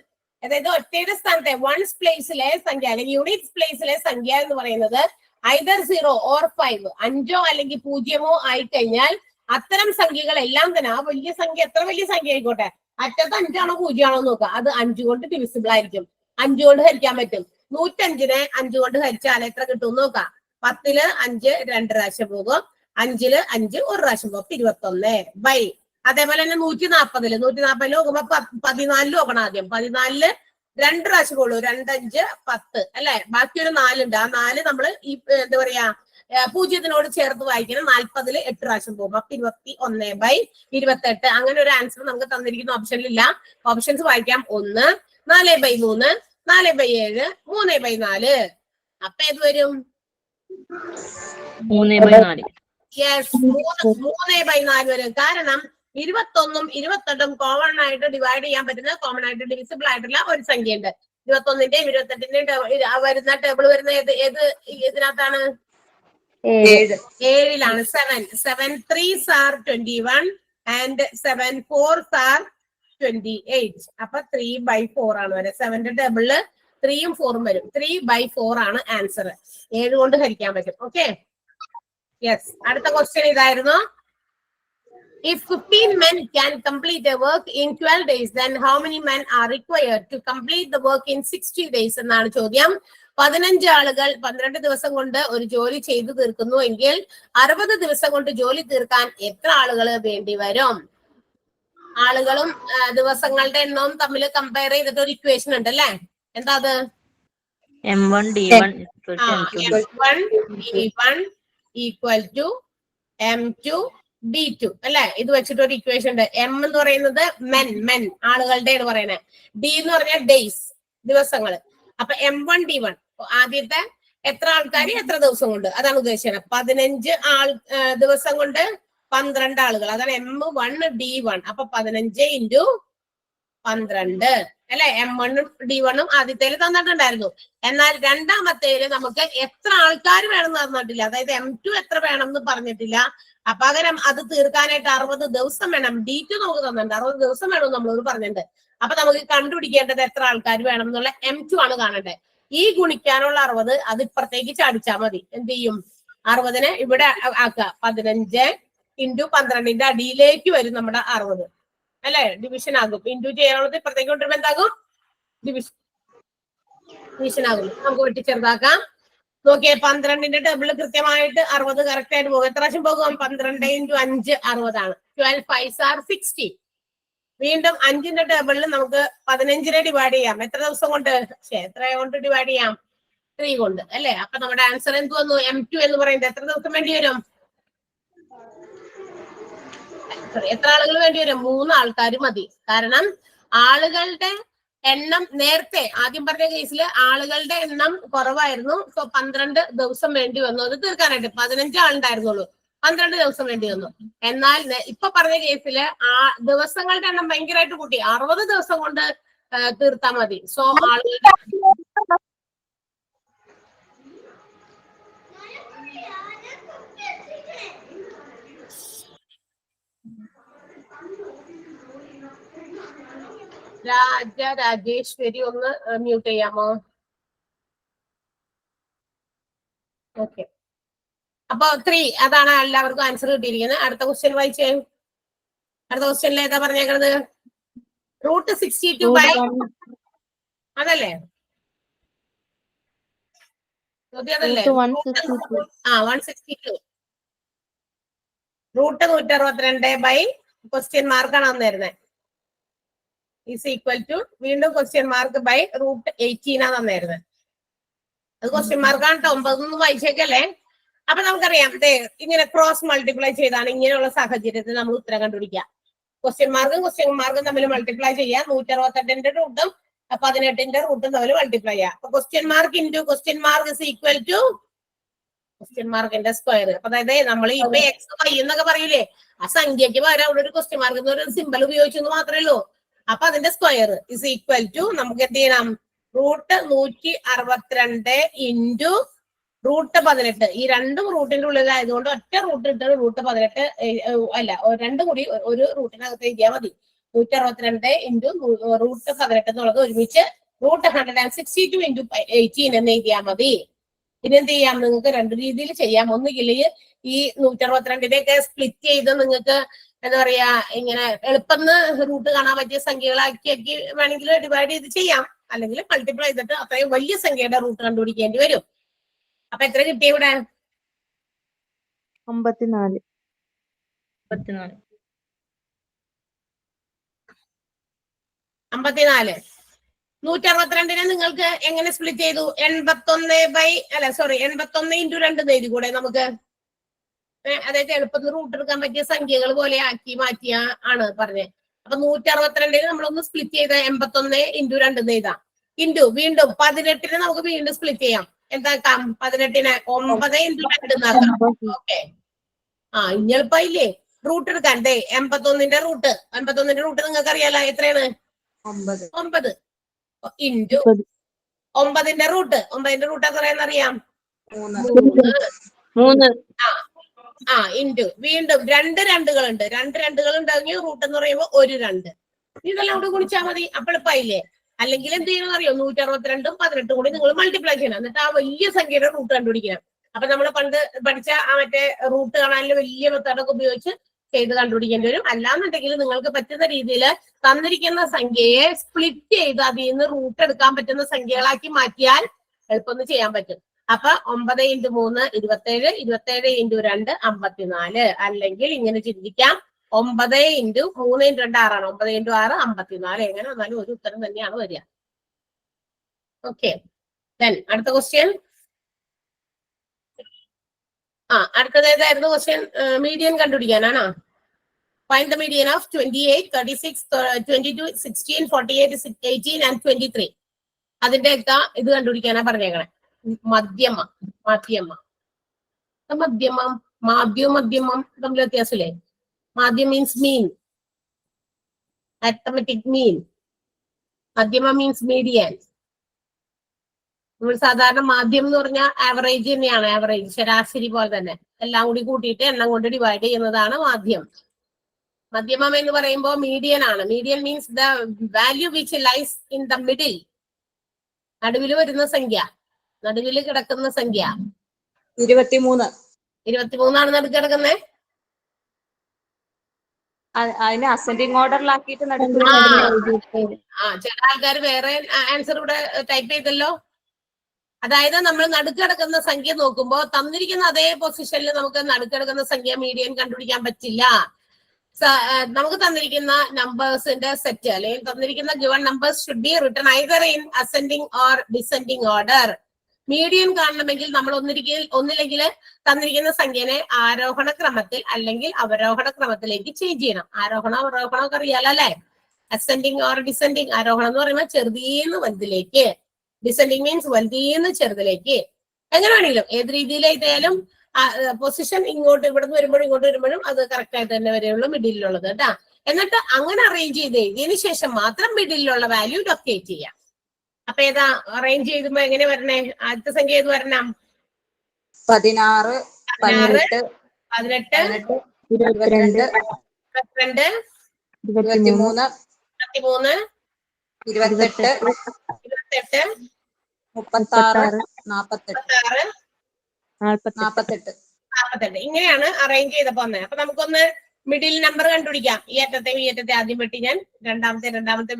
A: അതായത് ഒറ്റയുടെ സ്ഥാനത്തെ വൺസ് പ്ലേസിലെ സംഖ്യ അല്ലെങ്കിൽ യൂണിറ്റ്സ് പ്ലേസിലെ സംഖ്യ എന്ന് പറയുന്നത് either 0 or 5, 5ഓ അല്ലെങ്കിൽ 0ഓ ആയി കഴിഞ്ഞാൽ അത്തരം സംഖ്യകളെല്ലാം തന്നെ, ആ വലിയ സംഖ്യ എത്ര വലിയ സംഖ്യ ആയിക്കോട്ടെ, അറ്റത്ത് 5ആണോ 0ആണോ നോക്കുക, അത് 5 കൊണ്ട് ഡിവിസിബിൾ ആയിരിക്കും. 5 കൊണ്ട് ഹരിക്കാൻ പറ്റും. 105നെ 5 കൊണ്ട് ഹരിച്ചാൽ എത്ര കിട്ടും നോക്കാം. 10ല് 5 2 പ്രാവശ്യം പോകും, 5ല് 5 1 പ്രാവശ്യം പോകും, 21 ബൈ. അതേപോലെ തന്നെ 140ല് നോക്കുമ്പോ 14 നോക്കണം ആദ്യം. 14ല് 2 പ്രാവശ്യം പോകുള്ളൂ, 2 5 10 അല്ലെ. ബാക്കി ഒരു 4 ഉണ്ട്. ആ 4 നമ്മൾ ഈ എന്താ പറയാ 0 ചേർത്ത് വായിക്കണം. 40ല് 8 പ്രാവശ്യം പോകും, അപ്പൊ 21 ബൈ 28. അങ്ങനെ ഒരു ആൻസർ നമുക്ക് തന്നിരിക്കുന്ന ഓപ്ഷനിലില്ല. ഓപ്ഷൻസ് വായിക്കാം. 1 4 ബൈ 3, 4 ബൈ 7, 3 ബൈ 4. അപ്പൊ ഏത് വരും?
D: 3 ബൈ 4.
A: യെസ്, 3 ബൈ 4 വരും. കാരണം 21ഉം 28ഉം കോമൺ ആയിട്ട് ഡിവൈഡ് ചെയ്യാൻ പറ്റുന്ന, കോമൺ ആയിട്ട് ഡിവിസിബിൾ ആയിട്ടുള്ള ഒരു സംഖ്യ ഉണ്ട്. 21ന്റെയും 28ന്റെയും വരുന്ന ടേബിൾ വരുന്ന ഏത് ഇതിനകത്താണ്? 7ലാണ്. 7 3s are 21 and 7 4s are 28. അപ്പൊ 3 by 4 ആണ് വരെ. 7ന്റെ ടേബിളില് 3ഉം 4ഉം വരും. 3 by 4 ആണ് ആൻസർ. 7 കൊണ്ട് ഹരിക്കാൻ പറ്റും. Okay, yes. അടുത്ത ക്വസ്റ്റ്യൻ ഇതായിരുന്നു. If 15 men can complete a work in 12 days, then how many men are required to complete the work in 60 days? എന്നാണ് ചോദ്യം. 15 ആളുകൾ 12 ദിവസം കൊണ്ട് ഒരു ജോലി ചെയ്തു തീർക്കുന്നു എങ്കിൽ 60 ദിവസം കൊണ്ട് ജോലി തീർക്കാൻ എത്ര ആളുകൾ വേണ്ടി വരും? ആളുകളും ദിവസങ്ങളുടെ എണ്ണവും തമ്മിൽ കമ്പയർ ചെയ്തിട്ട് ഒരു ഇക്വേഷൻ ഉണ്ട് അല്ലേ? എന്താ അത്?
D: M1 D1
A: M1 D1 equal to M2 D2 അല്ലെ? ഇത് വെച്ചിട്ട് ഒരു ഇക്വേഷൻ ഉണ്ട്. M എന്ന് പറയുന്നത് മെൻ ആളുകളുടെ ആണ് പറയുന്നത്. D എന്ന് പറഞ്ഞാൽ ഡേയ്സ്, ദിവസങ്ങൾ. അപ്പൊ M1 D1 ആദ്യത്തെ എത്ര ആൾക്കാർ എത്ര ദിവസം കൊണ്ട്, അതാണ് ഉദ്ദേശിച്ചത്. 15 ദിവസം കൊണ്ട് 12 ആളുകൾ, അതാണ് M1 D1. അപ്പൊ 15 ഇൻറ്റു 12 അല്ലെ? M1ഉം D1ഉം ആദ്യത്തേല് തന്നിട്ടുണ്ടായിരുന്നു. എന്നാൽ രണ്ടാമത്തേല് നമുക്ക് എത്ര ആൾക്കാർ വേണമെന്ന് തന്നിട്ടില്ല. അതായത് M2 എത്ര വേണം എന്ന് പറഞ്ഞിട്ടില്ല. പകരം അത് തീർക്കാനായിട്ട് 60 ദിവസം വേണം. D2 നമുക്ക് തന്നിട്ടുണ്ട്, 60 ദിവസം വേണമെന്ന് നമ്മളോട് പറഞ്ഞിട്ടുണ്ട്. അപ്പൊ നമുക്ക് കണ്ടുപിടിക്കേണ്ടത് എത്ര ആൾക്കാർ വേണം എന്നുള്ള M2 ആണ് കാണേണ്ടത്. ഈ ഗുണിക്കാനുള്ള 60 അത് ഇപ്പുറത്തേക്ക് ചാടിച്ചാൽ മതി. എന്ത് ചെയ്യും? 60നെ ഇവിടെ ആക്കുക. 15 ഇൻറ്റു 12ന്റെ അടിയിലേക്ക് വരും നമ്മുടെ 60 അല്ലെ? ഡിവിഷൻ ആകും. ഇൻറ്റു ചെയ്യാനുള്ളത് ഇപ്പുറത്തേക്ക് കൊണ്ടുവരുമ്പോ എന്താകും? ഡിവിഷൻ ആകും. നമുക്ക് വെട്ടി ചെറുതാക്കാം. നോക്കിയേ, 12ന്റെ ടേബിളിൽ കൃത്യമായിട്ട് 60 കറക്റ്റ് ആയിട്ട് പോകും. എത്ര പ്രാവശ്യം പോകും? 12 ഇൻറ്റു 5 60 ആണ്. 12 5s are 60. വീണ്ടും 5ന്റെ ടേബിളിൽ നമുക്ക് 15നെ ഡിവൈഡ് ചെയ്യാം. എത്ര ദിവസം കൊണ്ട്? എത്ര കൊണ്ട് ഡിവൈഡ് ചെയ്യാം? 3 കൊണ്ട് അല്ലെ? അപ്പൊ നമ്മുടെ ആൻസർ എന്ത് വന്നു? M2 എന്ന് പറയുന്നത് എത്ര ദിവസം വേണ്ടി വരും? എത്ര ആളുകൾ വേണ്ടി വരും? 3 ആൾക്കാർ മതി. കാരണം ആളുകളുടെ എണ്ണം നേരത്തെ ആദ്യം പറഞ്ഞ കേസിൽ ആളുകളുടെ എണ്ണം കുറവായിരുന്നു. സോ 12 ദിവസം വേണ്ടി വന്നു അത് തീർക്കാനായിട്ട്. 15 ആളുണ്ടായിരുന്നുള്ളൂ, 12 ദിവസം വേണ്ടി വന്നു. എന്നാൽ ഇപ്പൊ പറഞ്ഞ കേസില് ദിവസങ്ങളുടെ എണ്ണം ഭയങ്കരമായിട്ട് കൂട്ടി, 60 ദിവസം കൊണ്ട് തീർത്താൽ മതി. സോ ആളുകളുടെ രാജേശ്വരി ഒന്ന് മ്യൂട്ട് ചെയ്യാമോ? ഓക്കെ, അപ്പൊ 3 അതാണ് എല്ലാവർക്കും ആൻസർ കിട്ടിയിരിക്കുന്നത്. അടുത്ത ക്വസ്റ്റ്യൻ വായിച്ചേ. അടുത്ത ക്വസ്റ്റ്യനിൽ ഏതാ പറഞ്ഞേക്കുന്നത്? √62 ബൈ അതല്ലേ? അതല്ലേ? 162 √162 ബൈ ക്വസ്റ്റ്യൻ മാർക്കാണ് തന്നിരുന്നത്. ഈസ് ഈക്വൽ ടു വീണ്ടും ക്വസ്റ്റ്യൻ മാർക്ക് ബൈ √18 ആണ് തന്നിരുന്നത്. അത് ക്വസ്റ്റ്യൻ മാർക്കാണ്. 9 വായിച്ചേക്കല്ലേ? അപ്പൊ നമുക്കറിയാം ഇങ്ങനെ ക്രോസ് മൾട്ടിപ്ലൈ ചെയ്താണ് ഇങ്ങനെയുള്ള സാഹചര്യത്തിൽ നമ്മൾ ഉത്തരം കണ്ടുപിടിക്കുക. ക്വസ്റ്റ്യൻ മാർക്കും തമ്മിൽ മൾട്ടിപ്ലൈ ചെയ്യുക. 168ന്റെ റൂട്ടും 18ന്റെ റൂട്ടും തമ്മിൽ മൾട്ടിപ്ലൈ ചെയ്യുക. അപ്പൊ question mark into question mark is equal to question മാർക്കിന്റെ സ്ക്വയർ. അപ്പൊ അതായത് നമ്മൾ ഇപ്പൊ എക്സ് വൈ എന്നൊക്കെ പറയൂലേ, ആ സംഖ്യക്ക് പകരം അവിടെ ഒരു ക്വസ്റ്റ്യൻ മാർക്ക് എന്നൊരു സിമ്പൽ ഉപയോഗിച്ചെന്ന് മാത്രമേ ഉള്ളൂ. അപ്പൊ അതിന്റെ സ്ക്വയർ ഇസ് ഈക്വൽ ടു നമുക്ക് എന്ത് ചെയ്യണം, √162 ഇൻറ്റു √18. ഈ രണ്ടും റൂട്ടിന്റെ ഉള്ളിലായതുകൊണ്ട് ഒറ്റ റൂട്ട് ഇട്ട് √18 അല്ല, രണ്ടും കൂടി ഒരു റൂട്ടിനകത്ത് എഴുതിയാൽ മതി. 162 ഇൻറ്റു √18 എന്നുള്ളത് ഒരുമിച്ച് √162 ഇൻറ്റു 18 എന്ന് എഴുതിയാൽ മതി. പിന്നെന്ത് ചെയ്യാം, നിങ്ങൾക്ക് രണ്ട് രീതിയിൽ ചെയ്യാം. ഒന്നുകിൽ ഈ 162 ഒക്കെ സ്പ്ലിറ്റ് ചെയ്ത് നിങ്ങൾക്ക് എന്താ പറയാ ഇങ്ങനെ എളുപ്പം റൂട്ട് കാണാൻ പറ്റിയ സംഖ്യകളാക്കി വേണമെങ്കിൽ ഡിവൈഡ് ചെയ്ത് ചെയ്യാം. അല്ലെങ്കിൽ മൾട്ടിപ്ലൈ ചെയ്തിട്ട് അത്രയും വലിയ സംഖ്യയുടെ റൂട്ട് കണ്ടുപിടിക്കേണ്ടി വരും. അപ്പൊ എത്ര കിട്ടിയ ഇവിടെ?
C: 54.
A: 54. 162 നിങ്ങൾക്ക് എങ്ങനെ സ്പ്ലിറ്റ് ചെയ്തു? 81 ഇൻറ്റു 2 എഴുതി കൂടെ നമുക്ക്? അതായത് എളുപ്പത്തിൽ റൂട്ട് എടുക്കാൻ പറ്റിയ സംഖ്യകൾ പോലെ ആക്കി മാറ്റിയ ആണ് പറഞ്ഞത്. അപ്പൊ 162 നമ്മളൊന്ന് സ്പ്ലിറ്റ് ചെയ്ത 81 ഇൻറ്റു 2 എഴുതാം. ഇൻറ്റു വീണ്ടും 18 നമുക്ക് വീണ്ടും സ്പ്ലിറ്റ് ചെയ്യാം. എന്താക്കാം? 18 9 ഇൻറ്റു 2 എന്നാക്കാം. ഓക്കെ, ഇനി എളുപ്പമില്ലേ റൂട്ട് എടുക്കാൻ? 81ന്റെ റൂട്ട് നിങ്ങൾക്ക് അറിയാലോ എത്രയാണ്? 9 ഇൻറ്റു 9ന്റെ റൂട്ട് എത്രയാണെന്ന് അറിയാം?
B: 3.
A: ഇൻറ്റു വീണ്ടും 2 രണ്ടുകളുണ്ട്. 2 രണ്ടുകൾ ഉണ്ടെങ്കിൽ റൂട്ട് എന്ന് പറയുമ്പോൾ ഒരു 2. ഇതെല്ലാം കൂടി ഗുണിച്ചാൽ മതി. അപ്പോൾ എളുപ്പമായില്ലേ? അല്ലെങ്കിൽ എന്ത് ചെയ്യണമെന്ന് അറിയോ? 162ഉം 18 കൂടി നിങ്ങൾ മൾട്ടിപ്ലൈ ചെയ്യണം. എന്നിട്ട് ആ വലിയ സംഖ്യയുടെ റൂട്ട് കണ്ടുപിടിക്കണം. അപ്പൊ നമ്മൾ പണ്ട് പഠിച്ച ആ മറ്റേ റൂട്ട് കാണാനുള്ള വലിയ മെത്തേഡൊക്കെ ഉപയോഗിച്ച് ചെയ്ത് കണ്ടുപിടിക്കേണ്ടി വരും. അല്ലാന്നുണ്ടെങ്കിൽ നിങ്ങൾക്ക് പറ്റുന്ന രീതിയിൽ തന്നിരിക്കുന്ന സംഖ്യയെ സ്പ്ലിറ്റ് ചെയ്ത് അതിൽ നിന്ന് റൂട്ട് എടുക്കാൻ പറ്റുന്ന സംഖ്യകളാക്കി മാറ്റിയാൽ എളുപ്പം ചെയ്യാൻ പറ്റും. അപ്പൊ 9 ഇൻറ്റു 3 27, 27 ഇൻറ്റു 2 54. അല്ലെങ്കിൽ ഇങ്ങനെ ചിന്തിക്കാം, 9 ഇൻറ്റു 3 ഇൻറ്റു 2 6 ആണ്. 9 ഇൻറ്റു 6 54. എങ്ങനെ വന്നാലും ഒരു ഉത്തരം തന്നെയാണ് വരിക. ഓക്കെ, അടുത്ത ക്വസ്റ്റ്യൻ. അടുത്തത് ഏതായിരുന്നു ക്വസ്റ്റ്യൻ? മീഡിയൻ കണ്ടുപിടിക്കാനാണോ? Find the median of 28, 36, 22, 16, 48, 18 and 23. അതിന്റെ ഒക്കെ ഇത് കണ്ടുപിടിക്കാനാ പറഞ്ഞേക്കണേ. മധ്യമം തമ്മിൽ വ്യത്യാസമില്ലേ? മാധ്യമം മീൻസ് മീൻ, അരിത്തമെറ്റിക് മീൻ. മധ്യമം മീൻസ് മീഡിയൻ. നമ്മൾ സാധാരണ മാധ്യമം എന്ന് പറഞ്ഞാൽ ആവറേജ് തന്നെയാണ്. ആവറേജ്, ശരാശരി പോലെ തന്നെ എല്ലാം കൂടി കൂട്ടിയിട്ട് എണ്ണം കൊണ്ട് ഡിവൈഡ് ചെയ്യുന്നതാണ് മാധ്യമം. മധ്യമം എന്ന് പറയുമ്പോൾ മീഡിയൻ ആണ്. Median means the value which lies in the middle. നടുവിൽ വരുന്ന സംഖ്യ, നടുവിൽ കിടക്കുന്ന സംഖ്യ. 23 ആണ് നടുക്ക് കിടക്കുന്നത്.
B: അതിന് അസെൻഡിങ് ഓർഡറിലാക്കിയിട്ട്
A: ചില ആൾക്കാർ വേറെ ആൻസർ ഇവിടെ ടൈപ്പ് ചെയ്തല്ലോ. അതായത് നമ്മൾ നടുക്ക് കിടക്കുന്ന സംഖ്യ നോക്കുമ്പോൾ തന്നിരിക്കുന്ന അതേ പൊസിഷനിൽ നമുക്ക് നടുക്ക് കിടക്കുന്ന സംഖ്യ മീഡിയൻ കണ്ടുപിടിക്കാൻ പറ്റില്ല. നമുക്ക് തന്നിരിക്കുന്ന നമ്പേഴ്സിന്റെ സെറ്റ് അല്ലെങ്കിൽ തന്നിരിക്കുന്ന given numbers should be written either in ascending or descending order. Median കാണണമെങ്കിൽ നമ്മൾ ഒന്നില്ലെങ്കിൽ തന്നിരിക്കുന്ന സംഖ്യനെ ആരോഹണ ക്രമത്തിൽ അല്ലെങ്കിൽ അവരോഹണ ക്രമത്തിലേക്ക് ചേഞ്ച് ചെയ്യണം. ആരോഹണം അവരോഹണം ഒക്കെ അറിയാലോ അല്ലെ? Ascending or descending. ആരോഹണം എന്ന് പറയുമ്പോൾ ചെറുതീന്ന് വലുതിലേക്ക്, ഡിസെൻഡിങ് മീൻസ് വലുതീന്ന് ചെറുതിലേക്ക്. എങ്ങനെ വേണമെങ്കിലും ഏത് രീതിയിലായിട്ടായാലും പൊസിഷൻ ഇവിടുന്ന് വരുമ്പോഴും അത് കറക്റ്റ് ആയിട്ട് തന്നെ വരെയുള്ളൂ മിഡിലുള്ളത് കേട്ടാ. എന്നിട്ട് അങ്ങനെ അറേഞ്ച് ചെയ്ത് എഴുതിയതിനു ശേഷം മാത്രം മിഡിലുള്ള വാല്യൂ ലൊക്കേറ്റ് ചെയ്യാം. അപ്പൊ ഏതാ അറേഞ്ച് ചെയ്യുമ്പോ എങ്ങനെ വരണേ? ആദ്യത്തെ സംഖ്യ ഏത് വരണം?
B: 16, 18,
A: 22,
B: 23, 28, 36, 48.
A: ഇങ്ങനെയാണ് അറേഞ്ച് ചെയ്തപ്പോ വന്നത്. അപ്പൊ നമുക്കൊന്ന് മിഡിൽ നമ്പർ കണ്ടുപിടിക്കാം. ഈ അറ്റത്തെ ആദ്യം വെട്ടി ഞാൻ, രണ്ടാമത്തെ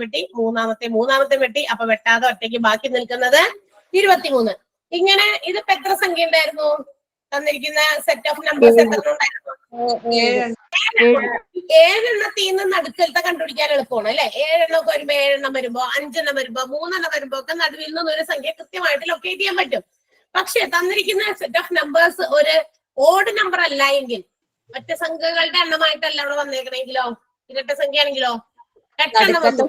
A: വെട്ടി, മൂന്നാമത്തെ വെട്ടി. അപ്പൊ വെട്ടാതെ ഒറ്റയ്ക്ക് ബാക്കി നിൽക്കുന്നത് 23. ഇങ്ങനെ ഇതിപ്പോ എത്ര സംഖ്യ ഉണ്ടായിരുന്നു? തന്നിരിക്കുന്ന സെറ്റ് ഓഫ് നമ്പേഴ്സ് എത്ര ഉണ്ടായിരുന്നു? 7 എണ്ണത്തിൽ നിന്ന് നടുക്കലത്തെ കണ്ടുപിടിക്കാൻ എളുപ്പമാണ് അല്ലെ? 7 എണ്ണമൊക്കെ വരുമ്പോ 7 എണ്ണം വരുമ്പോ 5 എണ്ണം വരുമ്പോ 3 എണ്ണം വരുമ്പോ ഒക്കെ നടുവിൽ നിന്ന് ഒരു സംഖ്യ കൃത്യമായിട്ട് ലൊക്കേറ്റ് ചെയ്യാൻ പറ്റും. പക്ഷെ തന്നിരിക്കുന്ന സെറ്റ് ഓഫ് നമ്പേഴ്സ് ഒരു ഓഡ് നമ്പർ അല്ല എങ്കിൽ, ഒറ്റ സംഖ്യകളുടെ എണ്ണമായിട്ടല്ല അവിടെ വന്നേക്കണെങ്കിലോ, ഇരട്ട സംഖ്യ ആണെങ്കിലോ 8 എണ്ണം വന്നു.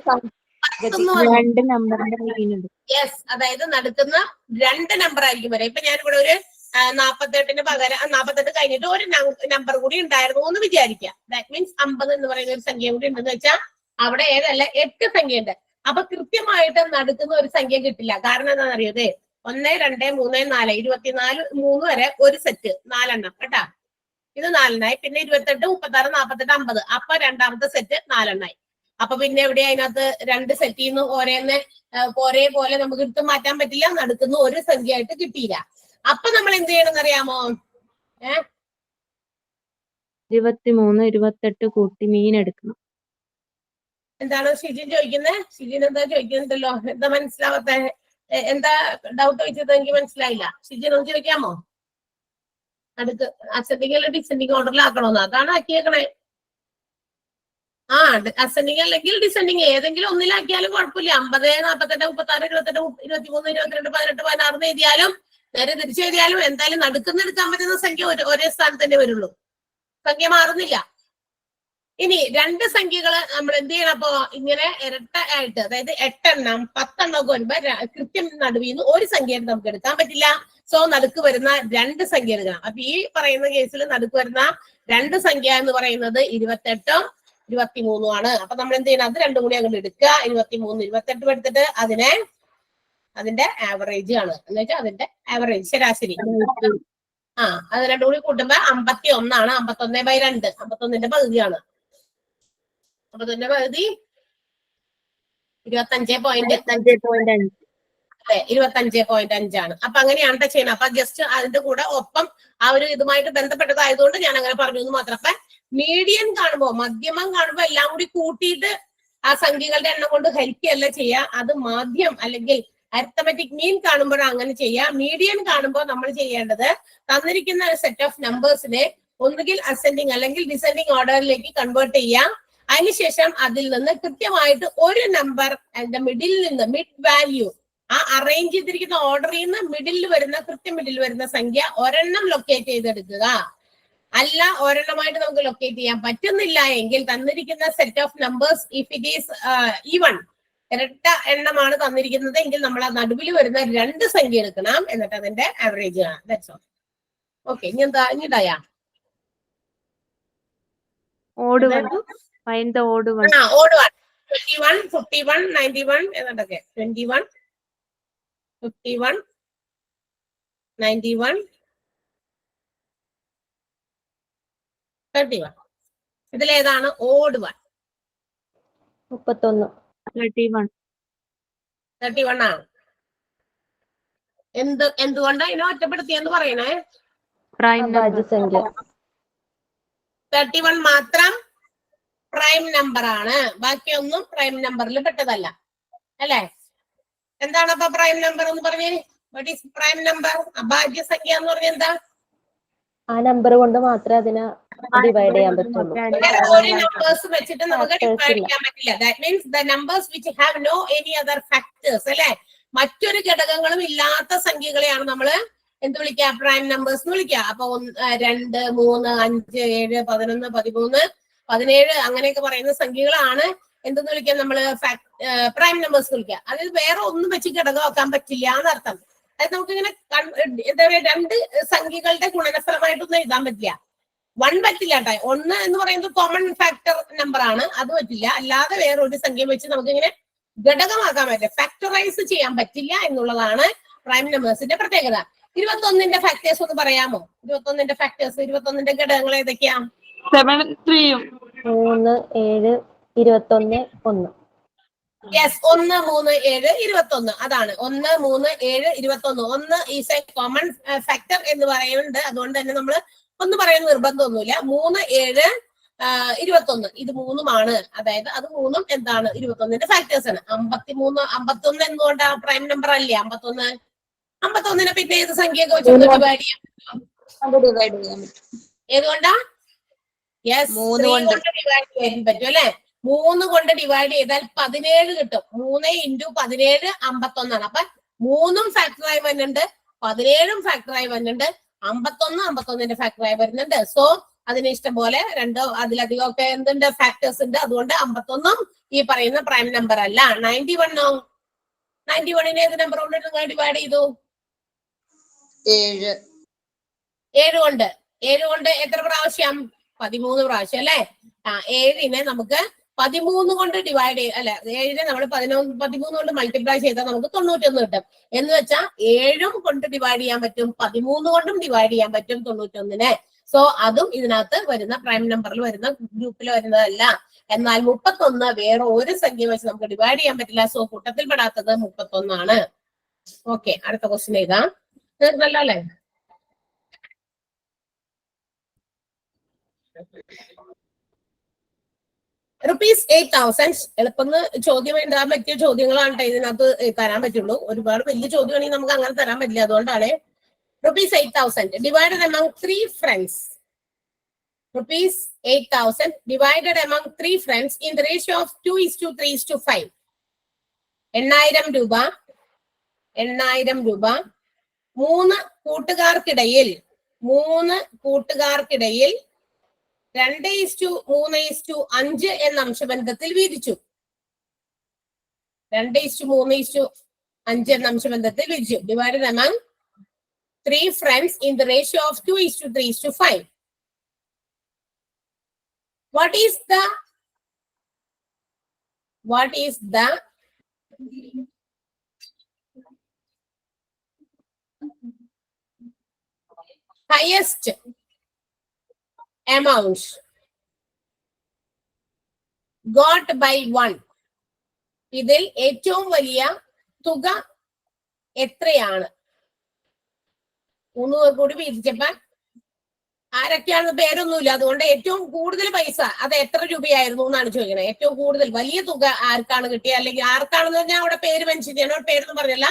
A: യെസ്, അതായത് നടുക്കുന്ന 2 നമ്പർ ആയിരിക്കും വരെ. ഇപ്പൊ ഞാനിവിടെ ഒരു 48 പകരം 48 കഴിഞ്ഞിട്ട് ഒരു നമ്പർ കൂടി ഉണ്ടായിരുന്നു എന്ന് വിചാരിക്കാം. ദാറ്റ് മീൻസ് 50 എന്ന് പറയുന്ന ഒരു സംഖ്യ കൂടി ഉണ്ടെന്ന് വെച്ചാൽ അവിടെ ഏതല്ല 8 സംഖ്യ ഉണ്ട്. അപ്പൊ കൃത്യമായിട്ട് നടുക്കുന്ന ഒരു സംഖ്യ കിട്ടില്ല. കാരണം എന്താണെന്ന് അറിയാതെ 1, 2, 3, 4 24 3 വരെ ഒരു സെറ്റ് 4 എണ്ണം കേട്ടാ. ഇത് 4 എണ്ണായി. പിന്നെ 28, 36, 48, 50. അപ്പൊ രണ്ടാമത്തെ സെറ്റ് 4 എണ്ണായി. അപ്പൊ പിന്നെ എവിടെ അതിനകത്ത് 2 സെറ്റിൽ നിന്ന് ഒരേപോലെ നമുക്ക് എടുത്ത് മാറ്റാൻ പറ്റില്ല. നടുക്കുന്ന ഒരു സംഖ്യ ആയിട്ട് കിട്ടിയില്ല. അപ്പൊ നമ്മൾ എന്ത് ചെയ്യണം അറിയാമോ?
D: 23, 28 കൂട്ടി മീൻ എടുക്കണം.
A: എന്താണ് ഷിജിൻ ചോദിക്കുന്നത്? ഷിജിൻ എന്താ ചോദിക്കുന്നുണ്ടല്ലോ? എന്താ മനസ്സിലാവാത്ത? എന്താ ഡൗട്ട് ചോദിച്ചത്? എനിക്ക് മനസ്സിലായില്ല. ഷിജിൻ ഒന്ന് ചോദിക്കാമോ? അടുത്ത് അസെൻഡിങ് അല്ലെങ്കിൽ ഡിസെൻഡിങ് ഓർഡറിലാക്കണോന്ന്? അതാണ് ആക്കിയേക്കണേ. അസെൻഡിങ് അല്ലെങ്കിൽ ഡിസെൻഡിങ് ഏതെങ്കിലും ഒന്നിലാക്കിയാലും കുഴപ്പമില്ല. 50, 48, 36, 28, 23, 22, 18, 16 എഴുതിയാലും നേരെ തിരിച്ചു എഴുതിയാലും എന്തായാലും നടുക്കുന്ന എടുക്കാൻ പറ്റുന്ന സംഖ്യ ഒരേ സ്ഥാനത്ത് തന്നെ വരുള്ളൂ. സംഖ്യ മാറുന്നില്ല. ഇനി 2 സംഖ്യകള് നമ്മൾ എന്ത് ചെയ്യണം? അപ്പൊ ഇങ്ങനെ ഇരട്ട ആയിട്ട്, അതായത് 8 എണ്ണം 10 എണ്ണം ഒക്കെ വരുമ്പോ കൃത്യം നടുവിന്ന് ഒരു സംഖ്യ നമുക്ക് എടുക്കാൻ പറ്റില്ല. സോ നടുക്ക് വരുന്ന 2 സംഖ്യ എടുക്കണം. അപ്പൊ ഈ പറയുന്ന കേസിൽ നടുക്ക് വരുന്ന 2 സംഖ്യ എന്ന് പറയുന്നത് 28ഉം 23ഉം ആണ്. അപ്പൊ നമ്മൾ എന്ത് ചെയ്യണം? അത് രണ്ടും കൂടി അങ്ങോട്ട് എടുക്കുക. 23, 28 എടുത്തിട്ട് അതിന്റെ ആവറേജ് ആണ് എന്ന് വെച്ചാൽ അതിന്റെ ആവറേജ് ശരാശരി. അത് രണ്ടും കൂടി കൂട്ടുമ്പോ 51 ആണ്. 51/2 51ന്റെ പകുതിയാണ്. 51ന്റെ പകുതി 25.5. അതെ, 25.5 ആണ്. അപ്പൊ അങ്ങനെയാണ് ചെയ്യുന്നത്. അപ്പൊ ജസ്റ്റ് അതിന്റെ കൂടെ ഒപ്പം ആ ഒരു ഇതുമായിട്ട് ബന്ധപ്പെട്ടതായതുകൊണ്ട് ഞാൻ അങ്ങനെ പറഞ്ഞു എന്ന് മാത്രം. അപ്പൊ മീഡിയൻ കാണുമ്പോ, മധ്യമം കാണുമ്പോ എല്ലാം കൂടി കൂട്ടിയിട്ട് ആ സംഖ്യകളുടെ എണ്ണം കൊണ്ട് ഹരിക്കുകയല്ല ചെയ്യുക. അത് മാധ്യം അല്ലെങ്കിൽ അരിത്തമെറ്റിക് മീൻ കാണുമ്പോഴാണ് അങ്ങനെ ചെയ്യുക. മീഡിയൻ കാണുമ്പോൾ നമ്മൾ ചെയ്യേണ്ടത് തന്നിരിക്കുന്ന സെറ്റ് ഓഫ് നമ്പേഴ്സിനെ ഒന്നുകിൽ അസെൻഡിങ് അല്ലെങ്കിൽ ഡിസെൻഡിങ് ഓർഡറിലേക്ക് കൺവേർട്ട് ചെയ്യാം. അതിനുശേഷം അതിൽ നിന്ന് കൃത്യമായിട്ട് ഒരു നമ്പർ അതിന്റെ മിഡിൽ നിന്ന് മിഡ് വാല്യൂ, ആ അറേഞ്ച് ചെയ്തിരിക്കുന്ന ഓർഡറിൽ നിന്ന് മിഡിൽ വരുന്ന സംഖ്യ ഒരെണ്ണം ലൊക്കേറ്റ് ചെയ്തെടുക്കുക. അല്ല ഒരെണ്ണമായിട്ട് നമുക്ക് ലൊക്കേറ്റ് ചെയ്യാൻ പറ്റുന്നില്ല എങ്കിൽ തന്നിരിക്കുന്ന set of numbers if it is even, ഇരട്ട എണ്ണമാണ് തന്നിരിക്കുന്നത് എങ്കിൽ നമ്മൾ ആ നടുവിൽ വരുന്ന 2 സംഖ്യ എടുക്കണം. എന്നിട്ട് അതിന്റെ ആവറേജ് കാണാം. That's all. ഓക്കെ, ഇനി എന്താ ഇനിതായാ
D: odd one. Find the odd one.
A: Odd one. 21, 51, 91 എന്നൊക്കെ. 21, 51, 91, 31. ഇതിലേതാണ് ഓഡ് വൺ?
B: 31.
A: 31 ആണ്. എന്തുകൊണ്ടാ ഇതിനെ ഒറ്റപ്പെടുത്തിയെന്ന് പറയണേ?
D: Prime number.
A: 31 മാത്രം പ്രൈം നമ്പർ ആണ്. ബാക്കിയൊന്നും പ്രൈം നമ്പറിൽ പെട്ടതല്ല അല്ലെ? എന്താണ് അപ്പൊ പ്രൈം നമ്പർ എന്ന് പറഞ്ഞേ? What is prime number? അഭാജ്യ സംഖ്യ എന്ന് പറഞ്ഞ എന്താ?
B: ആ നമ്പർ കൊണ്ട് മാത്രമേ അതിനെ ഡിവൈഡ് ചെയ്യാൻ പറ്റുള്ളൂ.
A: ഒരു നമ്പേഴ്സ് വെച്ചിട്ട് നമുക്ക് ഡിവൈഡ് ചെയ്യാൻ പറ്റില്ല. That means the numbers which have no any other factors അല്ലെ? മറ്റൊരു ഘടകങ്ങളും ഇല്ലാത്ത സംഖ്യകളെയാണ് നമ്മള് എന്ത് വിളിക്കുക? പ്രൈം നമ്പേഴ്സ് എന്ന് വിളിക്കുക. അപ്പൊ 2, 3, 5, 7, 11, 13, 17 അങ്ങനെയൊക്കെ പറയുന്ന സംഖ്യകളാണ് എന്തെന്ന് വിളിക്കുക? നമ്മള് പ്രൈം നമ്പേഴ്സ് വിളിക്കുക. അതായത് വേറെ ഒന്നും വെച്ച് ഘടകമാക്കാൻ പറ്റില്ല എന്നർത്ഥം. അതായത് നമുക്കിങ്ങനെ എന്താ പറയുക, 2 സംഖ്യകളുടെ ഗുണനഫലമായിട്ടൊന്നും എഴുതാൻ പറ്റില്ല. 1 പറ്റില്ല കേട്ടോ. 1 എന്ന് പറയുന്നത് കോമൺ ഫാക്ടർ നമ്പർ ആണ്, അത് പറ്റില്ല. അല്ലാതെ വേറെ ഒരു സംഖ്യ വെച്ച് നമുക്കിങ്ങനെ ഘടകമാക്കാൻ പറ്റില്ല, ഫാക്ടറൈസ് ചെയ്യാൻ പറ്റില്ല എന്നുള്ളതാണ് പ്രൈം നമ്പേഴ്സിന്റെ പ്രത്യേകത. 21ന്റെ ഫാക്ടേഴ്സ് ഒന്ന് പറയാമോ? 21ന്റെ ഫാക്ടേഴ്സ്, 21ന്റെ ഘടകങ്ങൾ ഏതൊക്കെയാ?
D: 7, 3,
B: 3, 7, 21, 1.
A: യെസ്, 1, 3, 7, 21. അതാണ് 1, 3, 7, 21. 1 ഈസ് എ കോമൺ ഫാക്ടർ എന്ന് പറയുന്നുണ്ട്. അതുകൊണ്ട് തന്നെ നമ്മൾ ഒന്ന് പറയാൻ നിർബന്ധമൊന്നുമില്ല. 3, 7, 21 ഇത് 3ഉമാണ്. അതായത് അത് 3ഉം എന്താണ്? 21ന്റെ ഫാക്ടേഴ്സ് ആണ്. 53, 51 എന്തുകൊണ്ടാ പ്രൈം നമ്പർ അല്ലേ? 51നെ പിന്നെ ഏത് സംഖ്യയൊക്കെ വെച്ച് ഡിവൈഡ് ചെയ്യാൻ പറ്റും? ഏതുകൊണ്ടാ? യെസ്, 3 കൊണ്ട് ഡിവൈഡ് ചെയ്യാൻ പറ്റും അല്ലെ? 3 കൊണ്ട് ഡിവൈഡ് ചെയ്താൽ 17 കിട്ടും. 3 × 17 51 ആണ്. അപ്പൊ 3ഉം ഫാക്ടറായി വരുന്നുണ്ട്, 17ഉം ഫാക്ടറായി വരുന്നുണ്ട്, 51ന്റെ ഫാക്ടറായി വരുന്നുണ്ട്. സോ അതിന് ഇഷ്ടം പോലെ 2 അതിലധികം ഒക്കെ എന്തുണ്ട്? ഫാക്ടേഴ്സ് ഉണ്ട്. അതുകൊണ്ട് 51ഉം ഈ പറയുന്ന പ്രൈം നമ്പർ അല്ല. 91നോ? 91നെ ഏത് നമ്പർ കൊണ്ട് നിങ്ങൾ ഡിവൈഡ് ചെയ്തു?
B: 7.
A: 7 കൊണ്ട് എത്ര പ്രാവശ്യം? 13 പ്രാവശ്യം അല്ലെ? 7നെ നമുക്ക് 13 കൊണ്ട് ഡിവൈഡ് ചെയ്ത്, അല്ല 7നെ നമ്മൾ 13 കൊണ്ട് മൾട്ടിപ്ലൈ ചെയ്താൽ നമുക്ക് 91 കിട്ടും. എന്ന് വെച്ചാൽ 7 കൊണ്ട് ഡിവൈഡ് ചെയ്യാൻ പറ്റും, 13 കൊണ്ടും ഡിവൈഡ് ചെയ്യാൻ പറ്റും 91നെ. സോ അതും ഇതിനകത്ത് വരുന്ന പ്രൈം നമ്പറിൽ വരുന്ന ഗ്രൂപ്പിൽ വരുന്നതല്ല. എന്നാൽ 31 വേറെ ഒരു സംഖ്യ വെച്ച് നമുക്ക് ഡിവൈഡ് ചെയ്യാൻ പറ്റില്ല. സോ കൂട്ടത്തിൽ പെടാത്തത് 31 ആണ്. ഓക്കെ, അടുത്ത ക്വസ്റ്റ്യൻ എഴുതാം. തീർന്നല്ലോ അല്ലെ? ₹8,000 എളുപ്പം ചോദ്യം എഴുതാൻ പറ്റിയ ചോദ്യങ്ങളാണ് ഇതിനകത്ത് തരാൻ പറ്റുള്ളൂ. ഒരുപാട് വലിയ ചോദ്യമാണെങ്കിൽ നമുക്ക് അങ്ങനെ തരാൻ പറ്റില്ല. അതുകൊണ്ടാണ് ₹8,000 divided among 3 friends. ₹8,000 divided among 3 friends in the ratio of 2:3:5. 8,000 രൂപ 3 കൂട്ടുകാർക്കിടയിൽ 2:3:5 എന്ന അംശബന്ധത്തിൽ വീതിച്ചു. 2:3:5 എന്ന അംശബന്ധത്തിൽ വീതിച്ചു. Divided among 3 friends in the ratio of 2:3:5. What is the highest amount got by one? ഇതിൽ ഏറ്റവും വലിയ തുക എത്രയാണ്? 3 പേർ കൂടി വീതിച്ചപ്പോ ആരൊക്കെയാണെന്ന് പേരൊന്നുമില്ല. അതുകൊണ്ട് ഏറ്റവും കൂടുതൽ പൈസ അത് എത്ര രൂപയായിരുന്നു എന്നാണ് ചോദിക്കുന്നത്. ഏറ്റവും കൂടുതൽ വലിയ തുക ആർക്കാണ് കിട്ടിയത്, അല്ലെങ്കിൽ ആർക്കാണെന്ന് പറഞ്ഞാൽ അവിടെ പേര് മെൻഷൻ ചെയ്യണം. അവിടെ പേരൊന്നും പറഞ്ഞല്ല.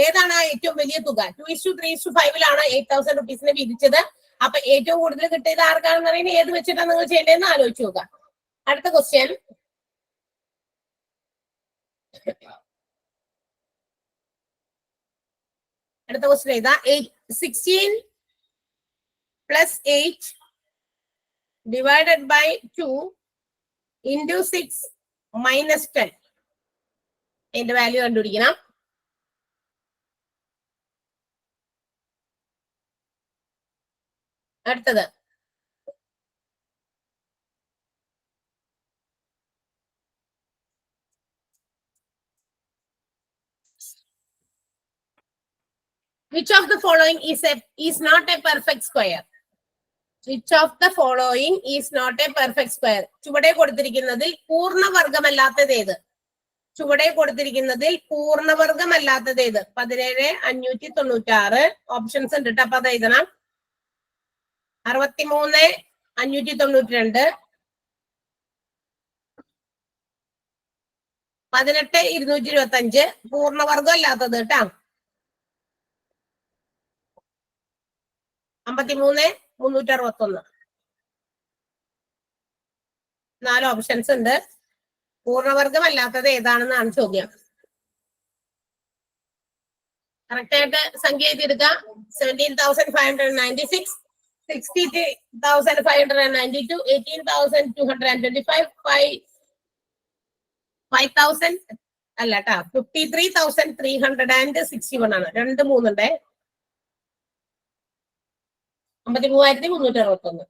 A: ഏതാണ് ആ ഏറ്റവും വലിയ തുക? 2:3:5 ₹8,000 വീതിച്ചത്. അപ്പൊ ഏറ്റവും കൂടുതൽ കിട്ടിയത് ആർക്കാണെന്ന് പറയുന്നത് ഏത് വെച്ചിട്ടാണ് നിങ്ങൾ ചെയ്യേണ്ടതെന്ന് ആലോചിച്ച് നോക്കുക. അടുത്ത ക്വസ്റ്റ്യൻ. ഏതാ? 16 plus 8 divided by 2 into 6 minus 10. ഇതിന്റെ വാല്യൂ കണ്ടുപിടിക്കണം. അടുത്തത് which of the following is not a perfect square? Which of the following is not a perfect square? ചുവടെ കൊടുത്തിരിക്കുന്നതിൽ പൂർണ്ണവർഗമല്ലാത്തത് ഏത്? 17,596 ഓപ്ഷൻസ് ഉണ്ട് കേട്ടോ. അപ്പൊ അത് എഴുതണം. 63,592, 18,225 പൂർണ്ണവർഗം അല്ലാത്തത് കേട്ടാ. 53,361. 4 ഓപ്ഷൻസ് ഉണ്ട്. പൂർണ്ണവർഗം അല്ലാത്തത് ഏതാണെന്നാണ് ചോദ്യം. കറക്റ്റ് ആയിട്ട് സംഖ്യ എഴുതിയെടുക്കുക. 17,596, 60,592, 18,225, 5,000 അല്ല കേട്ടാ, 53,361 ആണ്. 2 3 ഉണ്ട്. 53,361.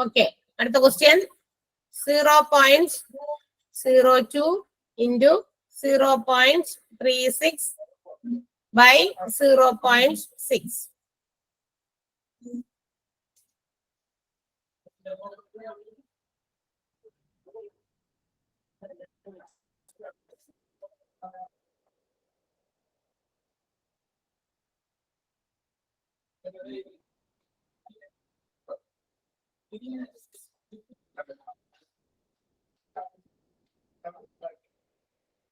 A: ഓക്കെ, അടുത്ത ക്വസ്റ്റ്യൻ. 0.02 into 0.36 by 0.6.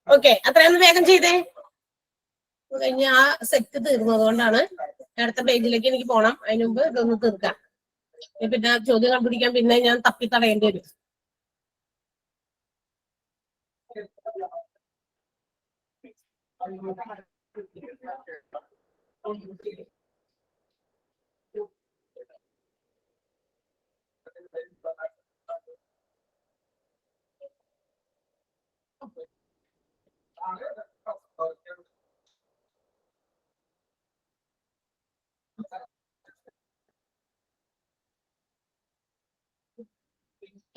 A: ഓക്കെ, അത്രയൊന്ന് വേഗം ചെയ്തേ. കഴിഞ്ഞ ആ സെറ്റ് തീർന്നതുകൊണ്ടാണ്. അടുത്ത പേജിലേക്ക് എനിക്ക് പോണം. അതിന് മുമ്പ് ഇതൊന്ന് തീർക്കാം. പിന്നെ ചോദ്യം കണ്ടുപിടിക്കാൻ പിന്നെ ഞാൻ തപ്പി തടയേണ്ടി വരും.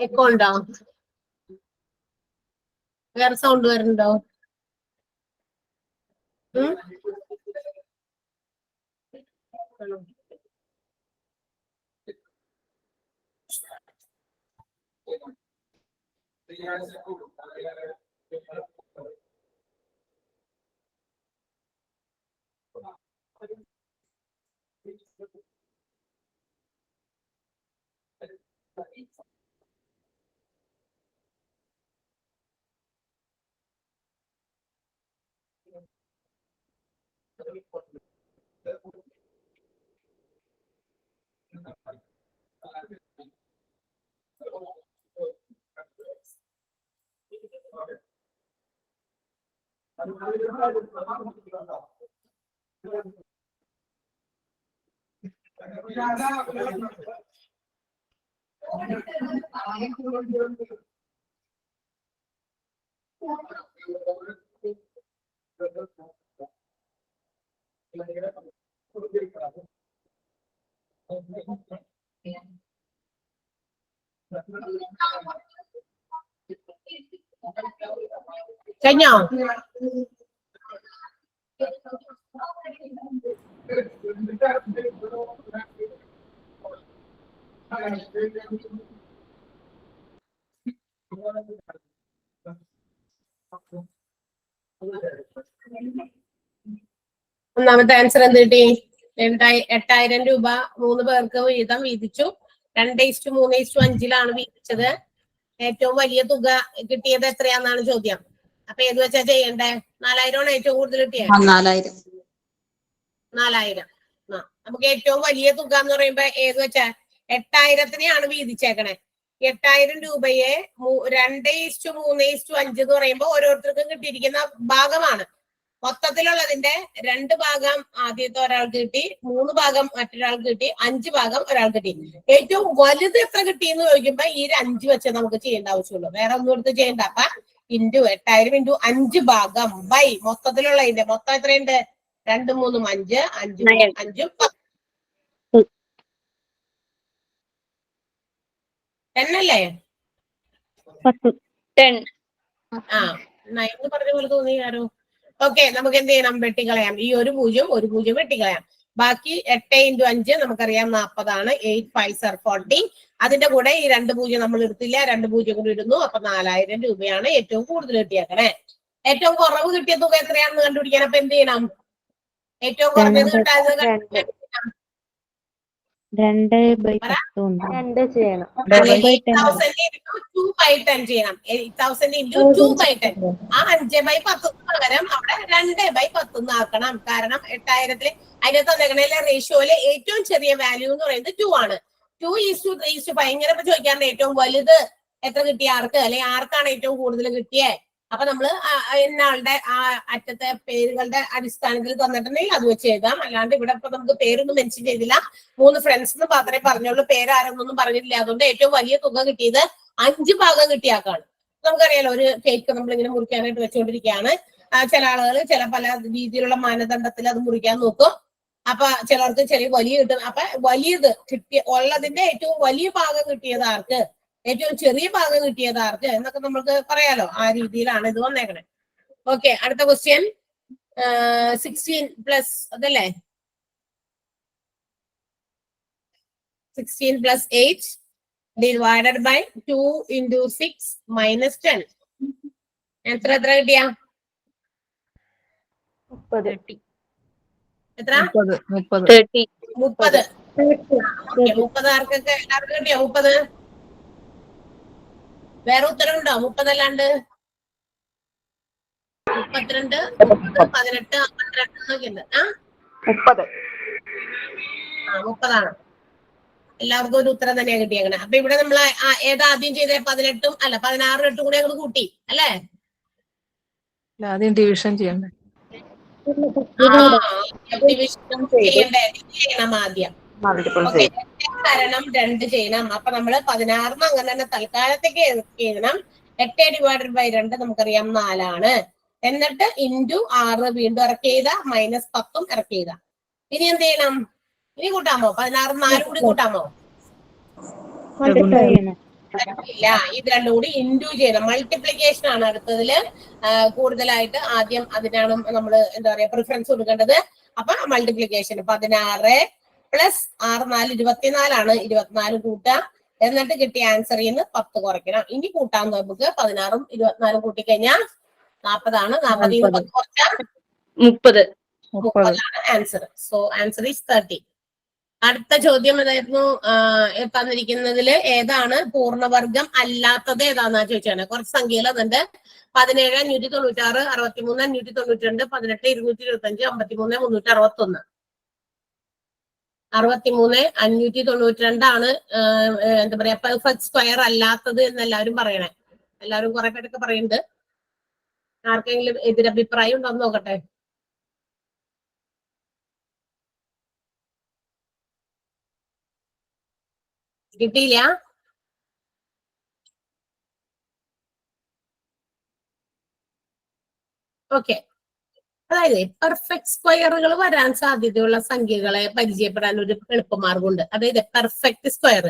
A: എക്കോ ഉണ്ടോ? വേറെ സൗണ്ട് വരുന്നുണ്ടോ? ഉം? കഴിഞ്ഞോ? ഒന്നാമത്തെ ആൻസർ എന്ത് കിട്ടി? 8,000 രൂപ 3 പേർക്ക് വീതം വീതിച്ചു. 2:3:5 വീതിച്ചത്. ഏറ്റവും വലിയ തുക കിട്ടിയത് എത്രയാന്നാണ് ചോദ്യം. അപ്പൊ ഏത് വെച്ചാ ചെയ്യണ്ടേ? 4,000 ആണ് ഏറ്റവും കൂടുതൽ കിട്ടിയത്. 4,000. നമുക്ക് ഏറ്റവും വലിയ തുക എന്ന് പറയുമ്പോ ഏത് വെച്ചാ 8,000-നെയാണ് വീതിച്ചേക്കണേ. 8,000 രൂപയെ 2:3:5 എന്ന് പറയുമ്പോ ഓരോരുത്തർക്കും കിട്ടിയിരിക്കുന്ന ഭാഗമാണ്. മൊത്തത്തിലുള്ളതിന്റെ 2 ഭാഗം ആദ്യത്തെ ഒരാൾക്ക് കിട്ടി, 3 ഭാഗം മറ്റൊരാൾക്ക് കിട്ടി, 5 ഭാഗം ഒരാൾക്ക് കിട്ടി. ഏറ്റവും വലുത് എത്ര കിട്ടിയെന്ന് ചോദിക്കുമ്പോ ഈ 5 വെച്ച് നമുക്ക് ചെയ്യേണ്ട ആവശ്യമുള്ളൂ. വേറെ ഒന്നും എടുത്ത് ചെയ്യണ്ട. അപ്പൊ ഇൻറ്റു 8,000 ഇൻറ്റു 5 ഭാഗം ബൈ മൊത്തത്തിലുള്ളതിന്റെ മൊത്തം എത്രയുണ്ട്? 2, 3, 5, 5, 5, 10. 10 അല്ലേ?
D: 10.
A: ആ 9 പറഞ്ഞ പോലെ തോന്നി ആരോ. ഓക്കെ, നമുക്ക് എന്ത് ചെയ്യണം? വെട്ടിക്കളയാം. ഈ ഒരു 0 വെട്ടിക്കളയാം. ബാക്കി 8 ഇൻറ്റു 5 നമുക്കറിയാം 40 8 5 are 40. അതിന്റെ കൂടെ ഈ 2 0 നമ്മൾ എടുത്തില്ല, 2 0 കൂടി ഇടുന്നു. അപ്പൊ 4,000 രൂപയാണ് ഏറ്റവും കൂടുതൽ കിട്ടിയേക്കണേ. ഏറ്റവും കുറവ് കിട്ടിയ തുക എത്രയാണെന്ന് കണ്ടുപിടിക്കാൻ അപ്പൊ എന്ത് ചെയ്യണം? ഏറ്റവും കുറഞ്ഞത് കിട്ടാതെ
B: 2 ചെയ്യണം.
A: 8,000 ചെയ്യണം. 8,000 ഇൻറ്റു 2/10. ആ 5/10 പകരം അവിടെ 2/10 ആക്കണം. കാരണം 8,000-ല് അതിന്റെ തന്നേക്കണേലെ റേഷ്യോയില് ഏറ്റവും ചെറിയ വാല്യൂ എന്ന് പറയുന്നത് 2 ആണ്. 2:3:5 ഇങ്ങനെ ചോദിക്കാറുണ്ട്. ഏറ്റവും വലുത് എത്ര കിട്ടിയ ആർക്ക്, അല്ലെങ്കിൽ ആർക്കാണ് ഏറ്റവും കൂടുതൽ കിട്ടിയേ? അപ്പൊ നമ്മള് ഇന്നാളുടെ ആ അറ്റത്തെ പേരുകളുടെ അടിസ്ഥാനത്തിൽ തന്നിട്ടുണ്ടെങ്കിൽ അത് വെച്ച് എഴുതാം. അല്ലാണ്ട് ഇവിടെ ഇപ്പൊ നമുക്ക് പേരൊന്നും മെൻഷൻ ചെയ്തില്ല. 3 ഫ്രണ്ട്സ് എന്ന് മാത്രമേ പറഞ്ഞുള്ളൂ, പേരാരൊന്നും പറഞ്ഞിട്ടില്ല. അതുകൊണ്ട് ഏറ്റവും വലിയ തുക കിട്ടിയത് 5 ഭാഗം കിട്ടിയാക്കാണ്. നമുക്കറിയാലോ, ഒരു കേക്ക് നമ്മളിങ്ങനെ മുറിക്കാനായിട്ട് വെച്ചുകൊണ്ടിരിക്കുകയാണ്. ചില ആളുകൾ പല രീതിയിലുള്ള മാനദണ്ഡത്തിൽ അത് മുറിക്കാൻ നോക്കും. അപ്പൊ ചിലർക്ക് ചെറിയ വലിയ കിട്ടും. അപ്പൊ വലിയത് ഉള്ളതിന്റെ ഏറ്റവും വലിയ ഭാഗം കിട്ടിയത് ആർക്ക്, ഏറ്റവും ചെറിയ ഭാഗം കിട്ടിയത് ആർക്ക് എന്നൊക്കെ നമുക്ക് പറയാലോ. ആ രീതിയിലാണ് ഇത് വന്നേക്കണേ. ഓക്കെ, അടുത്ത ക്വസ്റ്റ്യൻ 16 പ്ലസ് അതല്ലേ 16 + 8 ഡിവൈഡഡ് ബൈ 2 × 6 - 10. എത്ര കിട്ടിയാ?
B: 30.
A: എത്ര?
D: 30.
A: 30. 30 ആർക്കൊക്കെ എല്ലാവർക്കും കിട്ടിയോ? 30. വേറെ ഉത്തരവുണ്ടോ? 30 അല്ലാണ്ട് 32, 30, 18, 52 എന്നൊക്കെ ഉണ്ട്.
B: 30.
A: 30 എല്ലാവർക്കും ഒരു ഉത്തരം തന്നെയാണ് കിട്ടിയേക്കണേ. അപ്പൊ ഇവിടെ നമ്മൾ ഏതാ ആദ്യം ചെയ്തേ? 18 അല്ല 16 8 കൂടെ അങ്ങോട്ട് കൂട്ടി അല്ലേ?
F: ആദ്യം ഡിവിഷൻ ചെയ്യണ്ടേ?
A: ഡിവിഷൻ ചെയ്യണം ആദ്യം. കാരണം 2 ചെയ്യണം. അപ്പൊ നമ്മള് 16 അങ്ങനെ തന്നെ തൽക്കാലത്തേക്ക് എഴുതണം. 8/2 നമുക്കറിയാം 4 ആണ്. എന്നിട്ട് ഇൻറ്റു 6 വീണ്ടും ഇറക്കി ചെയ്ത -10 ഇറക്കി ചെയ്ത. ഇനി എന്ത് ചെയ്യണം? ഇനി കൂട്ടാമോ? 16 4 കൂടി കൂട്ടാമോ? പറ്റില്ല. ഇത് രണ്ടും കൂടി ഇൻഡു ചെയ്യണം. മൾട്ടിപ്ലിക്കേഷൻ ആണ് അടുത്തതില് കൂടുതലായിട്ട് ആദ്യം അതിനാണ് നമ്മൾ എന്താ പറയാ പ്രിഫറൻസ് കൊടുക്കേണ്ടത്. അപ്പൊ മൾട്ടിപ്ലിക്കേഷൻ 16 പ്ലസ് 6 4 24 24 കൂട്ടാം. എന്നിട്ട് കിട്ടിയ ആൻസറിൽ നിന്ന് 10 കുറയ്ക്കണം. ഇനി കൂട്ടാൻ നമുക്ക് 16 24 കൂട്ടിക്കഴിഞ്ഞാൽ 40 ആണ്. 40 10 കുറച്ചാൽ 30 ആണ് ആൻസർ. So answer is 30. അടുത്ത ചോദ്യം ഏതായിരുന്നു തന്നിരിക്കുന്നതില് ഏതാണ് പൂർണ്ണവർഗം അല്ലാത്തത് ഏതാന്നാ ചോദിച്ചാണ്. കുറച്ച് സംഖ്യകൾ അതുണ്ട്. 17 596 63 592 18 225 53 361 63 592 ആണ് എന്താ പറയാ പെർഫെക്റ്റ് സ്ക്വയർ അല്ലാത്തത് എന്ന് എല്ലാവരും പറയണേ. എല്ലാവരും കുറെ പേരൊക്കെ പറയുന്നുണ്ട്. ആർക്കെങ്കിലും എതിരഭിപ്രായം ഉണ്ടോന്ന് നോക്കട്ടെ. കിട്ടിയില്ല. ഓക്കെ. അതായത് പെർഫെക്റ്റ് സ്ക്വയറുകൾ വരാൻ സാധ്യതയുള്ള സംഖ്യകളെ പരിചയപ്പെടാൻ ഒരു എളുപ്പമാർഗമുണ്ട്. അതായത് പെർഫെക്റ്റ് സ്ക്വയർ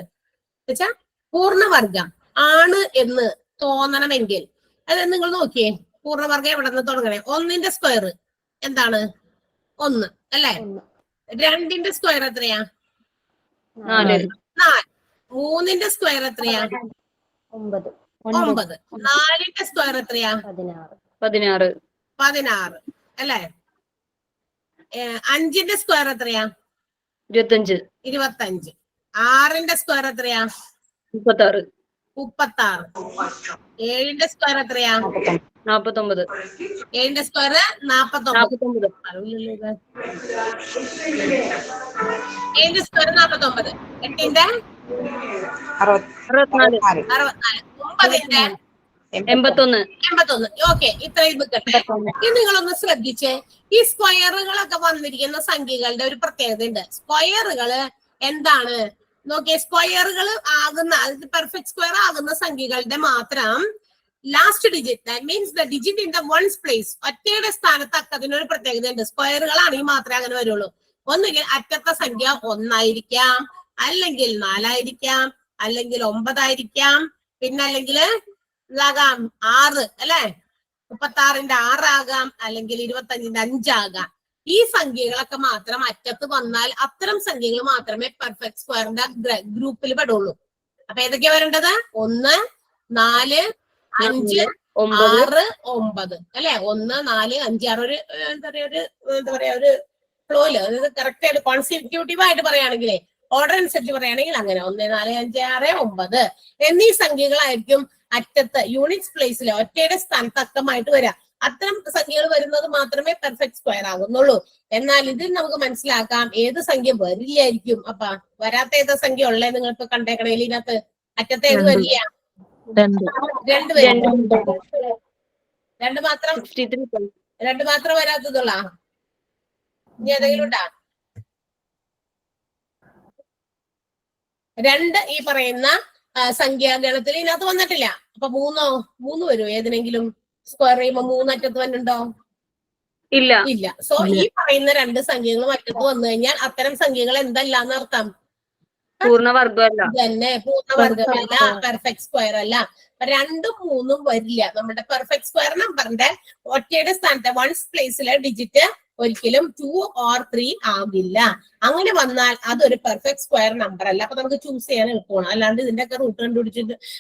A: വെച്ചാൽ പൂർണ്ണവർഗം ആണ് എന്ന് തോന്നണമെങ്കിൽ അതായത് നിങ്ങൾ നോക്കിയേ പൂർണ്ണവർഗം എവിടെ നിന്ന് തുടങ്ങണേ. 1ന്റെ സ്ക്വയർ എന്താണ് 1 അല്ലേ. 2ന്റെ സ്ക്വയർ എത്രയാ 4. 3ന്റെ സ്ക്വയർ എത്രയാ
B: 9.
A: 9. 4ന്റെ സ്ക്വയർ എത്രയാ 16 അല്ലേ. 5ന്റെ സ്ക്വയർ എത്രയാ 25. 6ന്റെ സ്ക്വയർ എത്രയാ 36. 7ന്റെ സ്ക്വയർ എത്രയാ 49. 7ന്റെ സ്ക്വയർ 49. 7ന്റെ സ്ക്വയർ 49. 8ന്റെ 64. 9ന്റെ 81. ഓക്കെ, ഇത്രയും നിൽക്കട്ടെ. ഇത് നിങ്ങളൊന്ന് ശ്രദ്ധിച്ച് ഈ സ്ക്വയറുകളൊക്കെ വന്നിരിക്കുന്ന സംഖ്യകളുടെ ഒരു പ്രത്യേകത ഉണ്ട്. സ്ക്വയറുകള് എന്താണ് നോക്കിയേ. സ്ക്വയറുകൾ ആകുന്ന പെർഫെക്റ്റ് സ്ക്വയർ ആകുന്ന സംഖ്യകളുടെ മാത്രം last digit that means the digit in the ones place ഒറ്റയുടെ സ്ഥാനത്ത് അതിനൊരു പ്രത്യേകത ഉണ്ട്. സ്ക്വയറുകളാണെങ്കിൽ മാത്രമേ അങ്ങനെ വരുള്ളൂ. ഒന്നുകിൽ അറ്റത്തെ സംഖ്യ 1 ആയിരിക്കാം, അല്ലെങ്കിൽ 4 ആയിരിക്കാം, അല്ലെങ്കിൽ 9 ആയിരിക്കാം, പിന്നെ അല്ലെങ്കിൽ ഇതാകാം 6 അല്ലെ 36ന്റെ 6 ആകാം, അല്ലെങ്കിൽ 25ന്റെ 5 ആകാം. ഈ സംഖ്യകളൊക്കെ മാത്രം അറ്റത്ത് വന്നാൽ അത്തരം സംഖ്യകൾ മാത്രമേ പെർഫെക്റ്റ് സ്ക്വയറിന്റെ ഗ്രൂപ്പിൽ പെടുള്ളൂ. അപ്പൊ ഏതൊക്കെയാ വരേണ്ടത് 1 4 5 6 9 അല്ലെ. 1 4 5 6 ഒരു എന്താ പറയാ ഒരു ഫ്ലോയില് അതായത് കറക്റ്റ് ആയിട്ട് കോൺസിക്യൂട്ടീവ് ആയിട്ട് പറയുകയാണെങ്കിലേ ഓർഡർ അനുസരിച്ച് പറയുകയാണെങ്കിൽ അങ്ങനെ 1 4 5 6 9 എന്നീ സംഖ്യകളായിരിക്കും അറ്റത്ത് യൂണിറ്റ്സ് പ്ലേസിൽ ഒറ്റയുടെ സ്ഥാനത്ത് അക്കമായിട്ട് വരിക. അത്തരം സംഖ്യകൾ വരുന്നത് മാത്രമേ പെർഫെക്റ്റ് സ്ക്വയർ ആകുന്നുള്ളൂ. എന്നാൽ ഇതിൽ നമുക്ക് മനസ്സിലാക്കാം ഏത് സംഖ്യ വരില്ലായിരിക്കും. അപ്പൊ വരാത്ത ഏത് സംഖ്യ ഉള്ളേ നിങ്ങൾക്ക് കണ്ടേക്കണേൽ ഇതിനകത്ത് അറ്റത്ത് ഏത് വരില്ല 2 വരും. 2 മാത്രം വരാത്തതുള്ള ഇനി ഏതെങ്കിലും ഉണ്ടാ 2 ഈ പറയുന്ന സംഖ്യാഗണത്തിൽ ഇതിനകത്ത് വന്നിട്ടില്ല. അപ്പൊ 3 വരുമോ ഏതിനെങ്കിലും സ്ക്വയർ ചെയ്യുമ്പോ 3 അറ്റത്ത് വന്നുണ്ടോ ഇല്ല. സോ ഈ പറയുന്ന 2 സംഖ്യകളും അറ്റത്ത് വന്നു കഴിഞ്ഞാൽ അത്തരം സംഖ്യകൾ എന്തല്ലാന്ന് അർത്ഥം തന്നെ പൂർണ്ണവർഗമല്ല, പെർഫെക്റ്റ് സ്ക്വയർ അല്ല. 2ഉം 3ഉം വരില്ല. നമ്മുടെ പെർഫെക്റ്റ് സ്ക്വയർ നമ്പറിന്റെ ഒറ്റയുടെ സ്ഥാനത്തെ വൺസ് പ്ലേസിലെ ഡിജിറ്റ് ഒരിക്കലും 2 or 3 ആകില്ല. അങ്ങനെ വന്നാൽ അതൊരു പെർഫെക്റ്റ് സ്ക്വയർ നമ്പർ അല്ല. അപ്പൊ നമുക്ക് ചൂസ് ചെയ്യാൻ എളുപ്പമാണ്. അല്ലാണ്ട് ഇതിന്റെ ഒക്കെ റൂട്ട്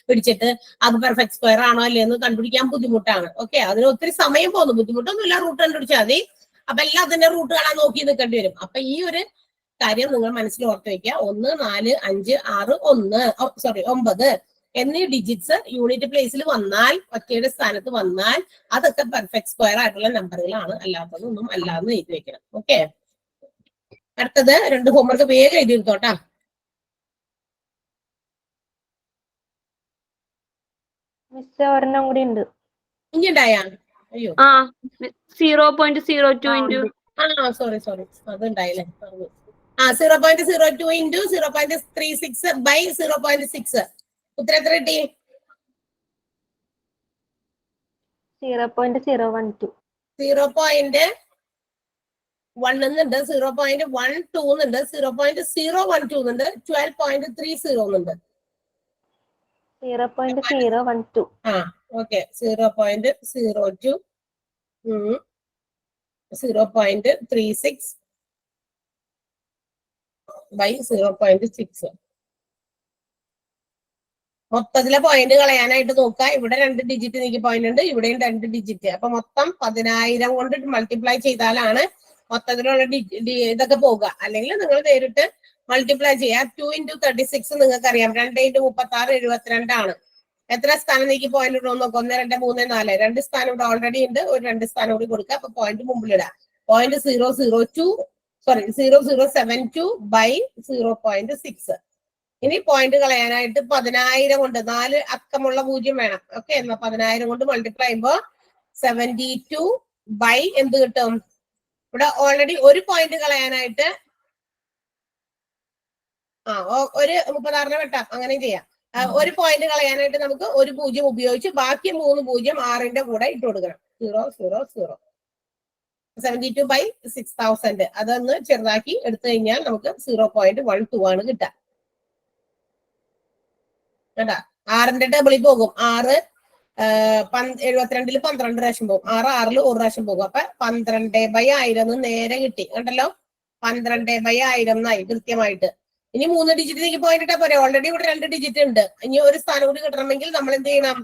A: പിടിച്ചിട്ട് അത് പെർഫെക്റ്റ് സ്ക്വയർ ആണോ അല്ലേ എന്ന് കണ്ടുപിടിക്കാൻ ബുദ്ധിമുട്ടാണ്. ഓക്കെ, അതിന് ഒത്തിരി സമയം പോകുന്നു. ബുദ്ധിമുട്ടൊന്നുമില്ല, റൂട്ട് കണ്ടുപിടിച്ചാൽ മതി. അപ്പൊ എല്ലാം അതിന്റെ റൂട്ട് കാണാൻ നോക്കി നിൽക്കേണ്ടി വരും. അപ്പൊ ഈ ഒരു കാര്യം നിങ്ങൾ മനസ്സിൽ ഓർത്ത് വെക്കുക. 1 4 5 6 9 എന്നീ ഡിജിറ്റ്സ് യൂണിറ്റ് പ്ലേസിൽ വന്നാൽ ഒറ്റയുടെ സ്ഥാനത്ത് വന്നാൽ അതൊക്കെ പെർഫെക്റ്റ് സ്ക്വയർ ആയിട്ടുള്ള നമ്പറുകളാണ്. അല്ലാത്തതൊന്നും അല്ലാന്ന് എഴുതി വെക്കണം. ഓക്കെ, അടുത്തത് 2 ഹോംവർക്ക് വേഗം എഴുതി എടുത്തോട്ടാ.
B: ഒരെണ്ണം കൂടി ഉണ്ട്.
A: ഇനിയുണ്ടായാ അയ്യോ
D: 0.02
A: സോറി അതുണ്ടായില്ലേ. 0.02 into 0.36 by 0.6 ഉത്തരം എത്ര കിട്ടി?
B: 0.012.
A: 0.1 എന്നുണ്ട്, 0.12 എന്നുണ്ട്, 0.012 എന്നുണ്ട്, 12.30 എന്നുണ്ട്.
B: 0.012.
A: ആ ഓക്കെ 0.02 0.36 ബൈ 0.6. മൊത്തത്തിലെ പോയിന്റ് കളയാനായിട്ട് നോക്കുക. ഇവിടെ 2 ഡിജിറ്റ് എനിക്ക് പോയിന്റ് ഉണ്ട്, ഇവിടെയും 2 ഡിജിറ്റ്. അപ്പൊ മൊത്തം 10,000 കൊണ്ട് മൾട്ടിപ്ലൈ ചെയ്താലാണ് മൊത്തത്തിലുള്ള ഇതൊക്കെ പോകുക. അല്ലെങ്കിൽ നിങ്ങൾ നേരിട്ട് മൾട്ടിപ്ലൈ ചെയ്യുക. 2 × 36 നിങ്ങൾക്ക് അറിയാം, 2 × 36 72 ആണ്. എത്ര സ്ഥാനം നീക്കി പോയിന്റ് ഇടണം നോക്കാം. 1 2 3 4 2 സ്ഥാനം ഇവിടെ ഓൾറെഡി ഉണ്ട്, ഒരു 2 സ്ഥാനം കൂടി കൊടുക്കുക. അപ്പൊ പോയിന്റ് മുമ്പിലിടാം. 0.072 ബൈ 0.6. ഇനി പോയിന്റ് കളയാനായിട്ട് 10,000 കൊണ്ട് 4 അക്കമുള്ള 0 വേണം. ഓക്കെ, എന്നാ 10,000 കൊണ്ട് മൾട്ടിപ്ലൈ ചെയ്യുമ്പോ 72 ബൈ എന്ത് കിട്ടും? ഇവിടെ ഓൾറെഡി ഒരു പോയിന്റ് കളയാനായിട്ട് ഒരു 36 വെട്ടാം, അങ്ങനെ ചെയ്യാം. ഒരു പോയിന്റ് കളയാനായിട്ട് നമുക്ക് ഒരു 0 ഉപയോഗിച്ച് ബാക്കി 3 0 6ന്റെ കൂടെ ഇട്ട് കൊടുക്കണം. 0 0 0 72 ബൈ 6000. അതൊന്ന് ചെറുതാക്കി എടുത്തു കഴിഞ്ഞാൽ നമുക്ക് 0.12 ആണ് കിട്ടുക. കേട്ടാ, 6ന്റെ ടേബിളിൽ പോകും. 6 72 12 പ്രാവശ്യം പോകും. 6 6 1 പ്രാവശ്യം പോകും. അപ്പൊ 12/1000 നേരെ കിട്ടി. കണ്ടല്ലോ, 12/1000 എന്നായി കൃത്യമായിട്ട്. ഇനി 3 ഡിജിറ്റ് നീക്കി പോയിന്റ് ഇട്ടാ പോരെ. ഓൾറെഡി ഇവിടെ 2 ഡിജിറ്റ് ഉണ്ട്. ഇനി ഒരു സ്ഥാനം കൂടി കിട്ടണമെങ്കിൽ നമ്മൾ എന്ത് ചെയ്യണം?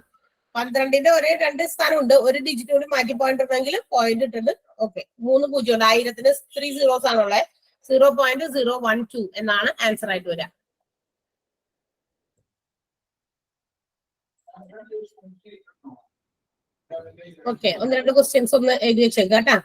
A: 12ന്റെ ഒരേ 2 സ്ഥാനം ഉണ്ട്, ഒരു ഡിജിറ്റ് കൂടി മാറ്റി പോയിന്റ് ഇടണമെങ്കിൽ പോയിന്റ് ഇട്ടിട്ട് ഓക്കെ 3 0 ഉണ്ട്. 1000ന് 3 zeros ആണുള്ളത്. 0.012 എന്നാണ് ആൻസർ ആയിട്ട് വരിക. ഓക്കെ, 1-2 ക്വസ്റ്റ്യൻസ് ഒന്ന് എഴുതി വെച്ചേക്കാം കേട്ടാ.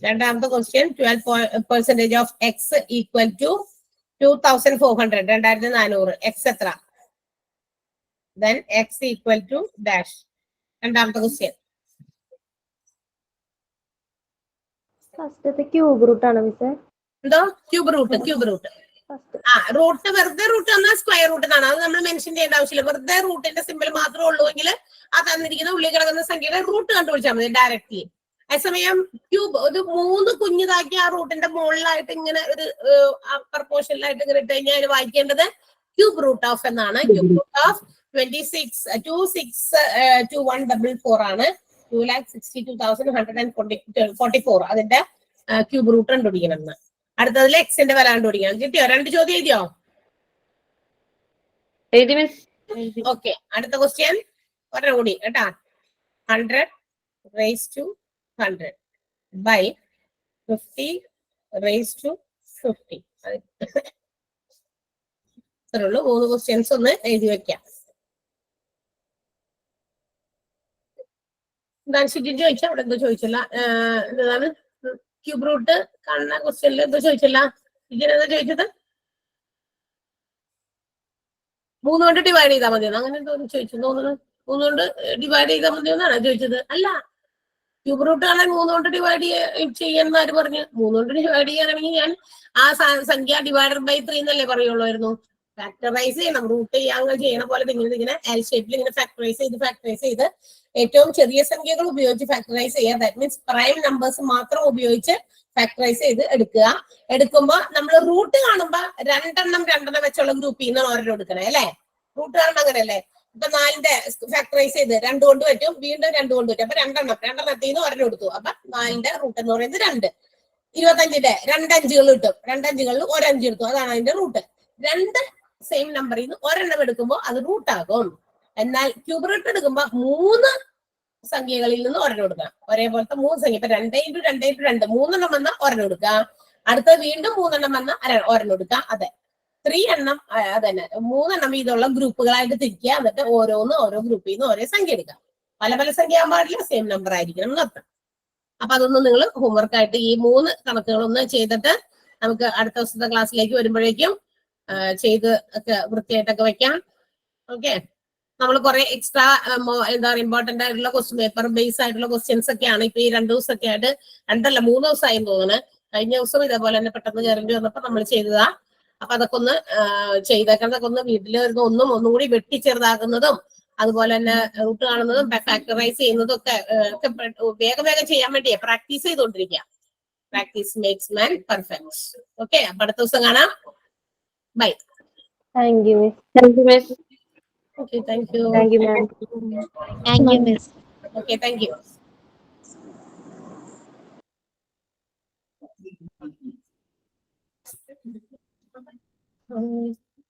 A: രണ്ടാമത്തെ question 12% of X equal to 2400. 2400. X എത്ര? Then X equal to dash. രണ്ടാമത്തെ ക്വസ്റ്റ്യൻ
B: ഫസ്റ്റത്തെ ക്യൂബ് റൂട്ട് ആണ് മിസ്സേ.
A: എന്തോ cube root? Cube root root വെറുതെ റൂട്ട് എന്നാൽ സ്ക്വയർ റൂട്ട് എന്നാണ്. അത് നമ്മൾ മെൻഷൻ ചെയ്യേണ്ട ആവശ്യമില്ല. വെറുതെ റൂട്ടിന്റെ സിമ്പിൾ മാത്രമേ ഉള്ളൂ എങ്കിൽ ആ തന്നിരിക്കുന്ന ഉള്ളിൽ കിടക്കുന്ന സംഖ്യയുടെ റൂട്ട് കണ്ടുപിടിച്ചാൽ മതി ഡയറക്റ്റ്ലി. അതേസമയം ക്യൂബ് ഒരു 3 കുഞ്ഞിതാക്കി ആ റൂട്ടിന്റെ മുകളിലായിട്ട് ഇങ്ങനെ ഒരു പ്രപ്പോർഷനിലായിട്ട് ഇങ്ങനെ ഇട്ട് കഴിഞ്ഞാൽ അതിന് വായിക്കേണ്ടത് ക്യൂബ് റൂട്ട് ഓഫ് എന്നാണ്. ക്യൂബ് റൂട്ട് ഓഫ് 26,2144 ആണ്. 2,62,144. അതിന്റെ ക്യൂബ് റൂട്ട് കണ്ടുപിടിക്കണം എന്ന്. അടുത്തതിൽ എക്സിന്റെ വില കണ്ടുപിടിക്കണം. കിട്ടിയോ? 2 ചോദ്യം എഴുതിയോ? ഓക്കെ, അടുത്ത ക്വസ്റ്റ്യൻ ഒരെണ്ണം കൂടി കേട്ടാ. 100 raised to 100 by 50 raised to 50. ഇത്രയുള്ളൂ. 3 ക്വസ്റ്റ്യൻസ് ഒന്ന് എഴുതി വെക്കാം. എന്താണ് ഷിജിൻ ചോദിച്ചാ? അവിടെ എന്തോ ചോദിച്ചില്ല. എന്താണ് ക്യൂബ് റൂട്ട് കാണുന്ന ക്വസ്റ്റ്യനിൽ എന്തോ ചോദിച്ചില്ല? ഷിജിൻ എന്താ ചോദിച്ചത്? 3 കൊണ്ട് ഡിവൈഡ് ചെയ്താൽ മതിയെന്ന് അങ്ങനെ എന്തോ ചോദിച്ചു തോന്നുന്നു. 3 കൊണ്ട് ഡിവൈഡ് ചെയ്താൽ മതിയെന്നാണ് ചോദിച്ചത്. അല്ല, ക്യൂബ് റൂട്ട് കാണാൻ 3 കൊണ്ട് ഡിവൈഡ് ചെയ്യുന്ന ആര് പറഞ്ഞു? 3 കൊണ്ട് ഡിവൈഡ് ചെയ്യാനാണെങ്കിൽ ഞാൻ ആ സംഖ്യ ഡിവൈഡഡ് ബൈ 3 എന്നല്ലേ പറയുള്ളായിരുന്നു. ഫാക്ടറൈസ് ചെയ്യണം. റൂട്ട് ചെയ്യണ പോലെ ഇങ്ങനെ എൽ ഷേപ്പിൽ ഇങ്ങനെ ഫാക്ടറൈസ് ചെയ്ത് ഏറ്റവും ചെറിയ സംഖ്യകൾ ഉപയോഗിച്ച് ഫാക്ടറൈസ് ചെയ്യുക. ദാറ്റ് മീൻസ് പ്രൈം നമ്പേഴ്സ് മാത്രം ഉപയോഗിച്ച് ഫാക്ടറൈസ് ചെയ്ത് എടുക്കുമ്പോ നമ്മൾ റൂട്ട് കാണുമ്പോ 2 വെച്ചുള്ള ഗ്രൂപ്പിൽ നിന്ന് ഓരോ എടുക്കണേ അല്ലെ. റൂട്ട് കാണുമ്പോ അങ്ങനെയല്ലേ. ഇപ്പൊ 4ന്റെ ഫാക്ടറൈസ് ചെയ്ത് 2 കൊണ്ട് പറ്റും, വീണ്ടും 2 കൊണ്ട് പറ്റും. അപ്പൊ 2 നിന്ന് ഒരെണ്ണം എടുത്തു. അപ്പൊ 4ന്റെ റൂട്ട് എന്ന് പറയുന്നത് 2. 25ന്റെ 2 അഞ്ചുകൾ കിട്ടും. 2 അഞ്ചുകളിൽ 1 5 എടുത്തു. അതാണ് അതിന്റെ റൂട്ട്. 2 സെയിം നമ്പറിൽ നിന്ന് ഒരെണ്ണം എടുക്കുമ്പോൾ അത് റൂട്ടാകും. എന്നാൽ ക്യൂബ് റൂട്ട് എടുക്കുമ്പോ 3 സംഖ്യകളിൽ നിന്ന് ഒരെണ്ണം എടുക്കാം. ഒരേപോലത്തെ 3 സംഖ്യ. ഇപ്പൊ 2 × 2 × 2 3 വന്ന ഒരെണ്ണം എടുക്കാം. അടുത്ത വീണ്ടും 3 വന്ന ഒരെണ്ണം എടുക്കാം. അതെ, 3 എണ്ണം അതന്നെ 3 വീതമുള്ള ഗ്രൂപ്പുകളായിട്ട് തിരിക്കുക. എന്നിട്ട് ഓരോ ഗ്രൂപ്പിൽ നിന്ന് ഓരോ സംഖ്യ എടുക്കാം. പല സംഖ്യ ആകാൻ പാടില്ല, സെയിം നമ്പർ ആയിരിക്കണം എന്നർത്ഥം. അപ്പൊ അതൊന്നും നിങ്ങൾ ഹോംവർക്ക് ആയിട്ട് ഈ 3 കണക്കുകളൊന്ന് ചെയ്തിട്ട് നമുക്ക് അടുത്ത ദിവസത്തെ ക്ലാസ്സിലേക്ക് വരുമ്പോഴേക്കും ചെയ്ത് ഒക്കെ വൃത്തിയായിട്ടൊക്കെ വെക്കാം. ഓക്കെ. നമ്മൾ കുറെ എക്സ്ട്രാ എന്താ പറയുക ഇമ്പോർട്ടന്റ് ആയിട്ടുള്ള ക്വസ്റ്റ്യൻ പേപ്പർ ബേസ് ആയിട്ടുള്ള ക്വസ്റ്റ്യൻസ് ഒക്കെയാണ് ഇപ്പൊ ഈ 2 ദിവസമൊക്കെ ആയിട്ട് 2 അല്ല 3 ദിവസമായി തോന്നുന്നു. കഴിഞ്ഞ ദിവസം ഇതേപോലെ തന്നെ പെട്ടെന്ന് കയറേണ്ടി വന്നപ്പോ നമ്മൾ ചെയ്തതാ. അപ്പൊ അതൊക്കെ ഒന്ന് ചെയ്തേക്കുന്നതൊക്കെ ഒന്ന് വീട്ടിൽ വരുന്ന ഒന്നുകൂടി വെട്ടി ചെറുതാക്കുന്നതും അതുപോലെ തന്നെ റൂട്ട് കാണുന്നതും ഫാക്ടറൈസ് ചെയ്യുന്നതും ഒക്കെ വേഗം ചെയ്യാൻ വേണ്ടിയേ പ്രാക്ടീസ് ചെയ്തുകൊണ്ടിരിക്കുക. Practice makes man perfect. Okay, അപ്പൊ അടുത്ത ദിവസം കാണാം. Bye.
B: Thank you miss.
D: Thank you, miss.
A: Okay, thank you.
B: Thank you ma'am.
G: Thank you, miss.
A: Okay, thank U.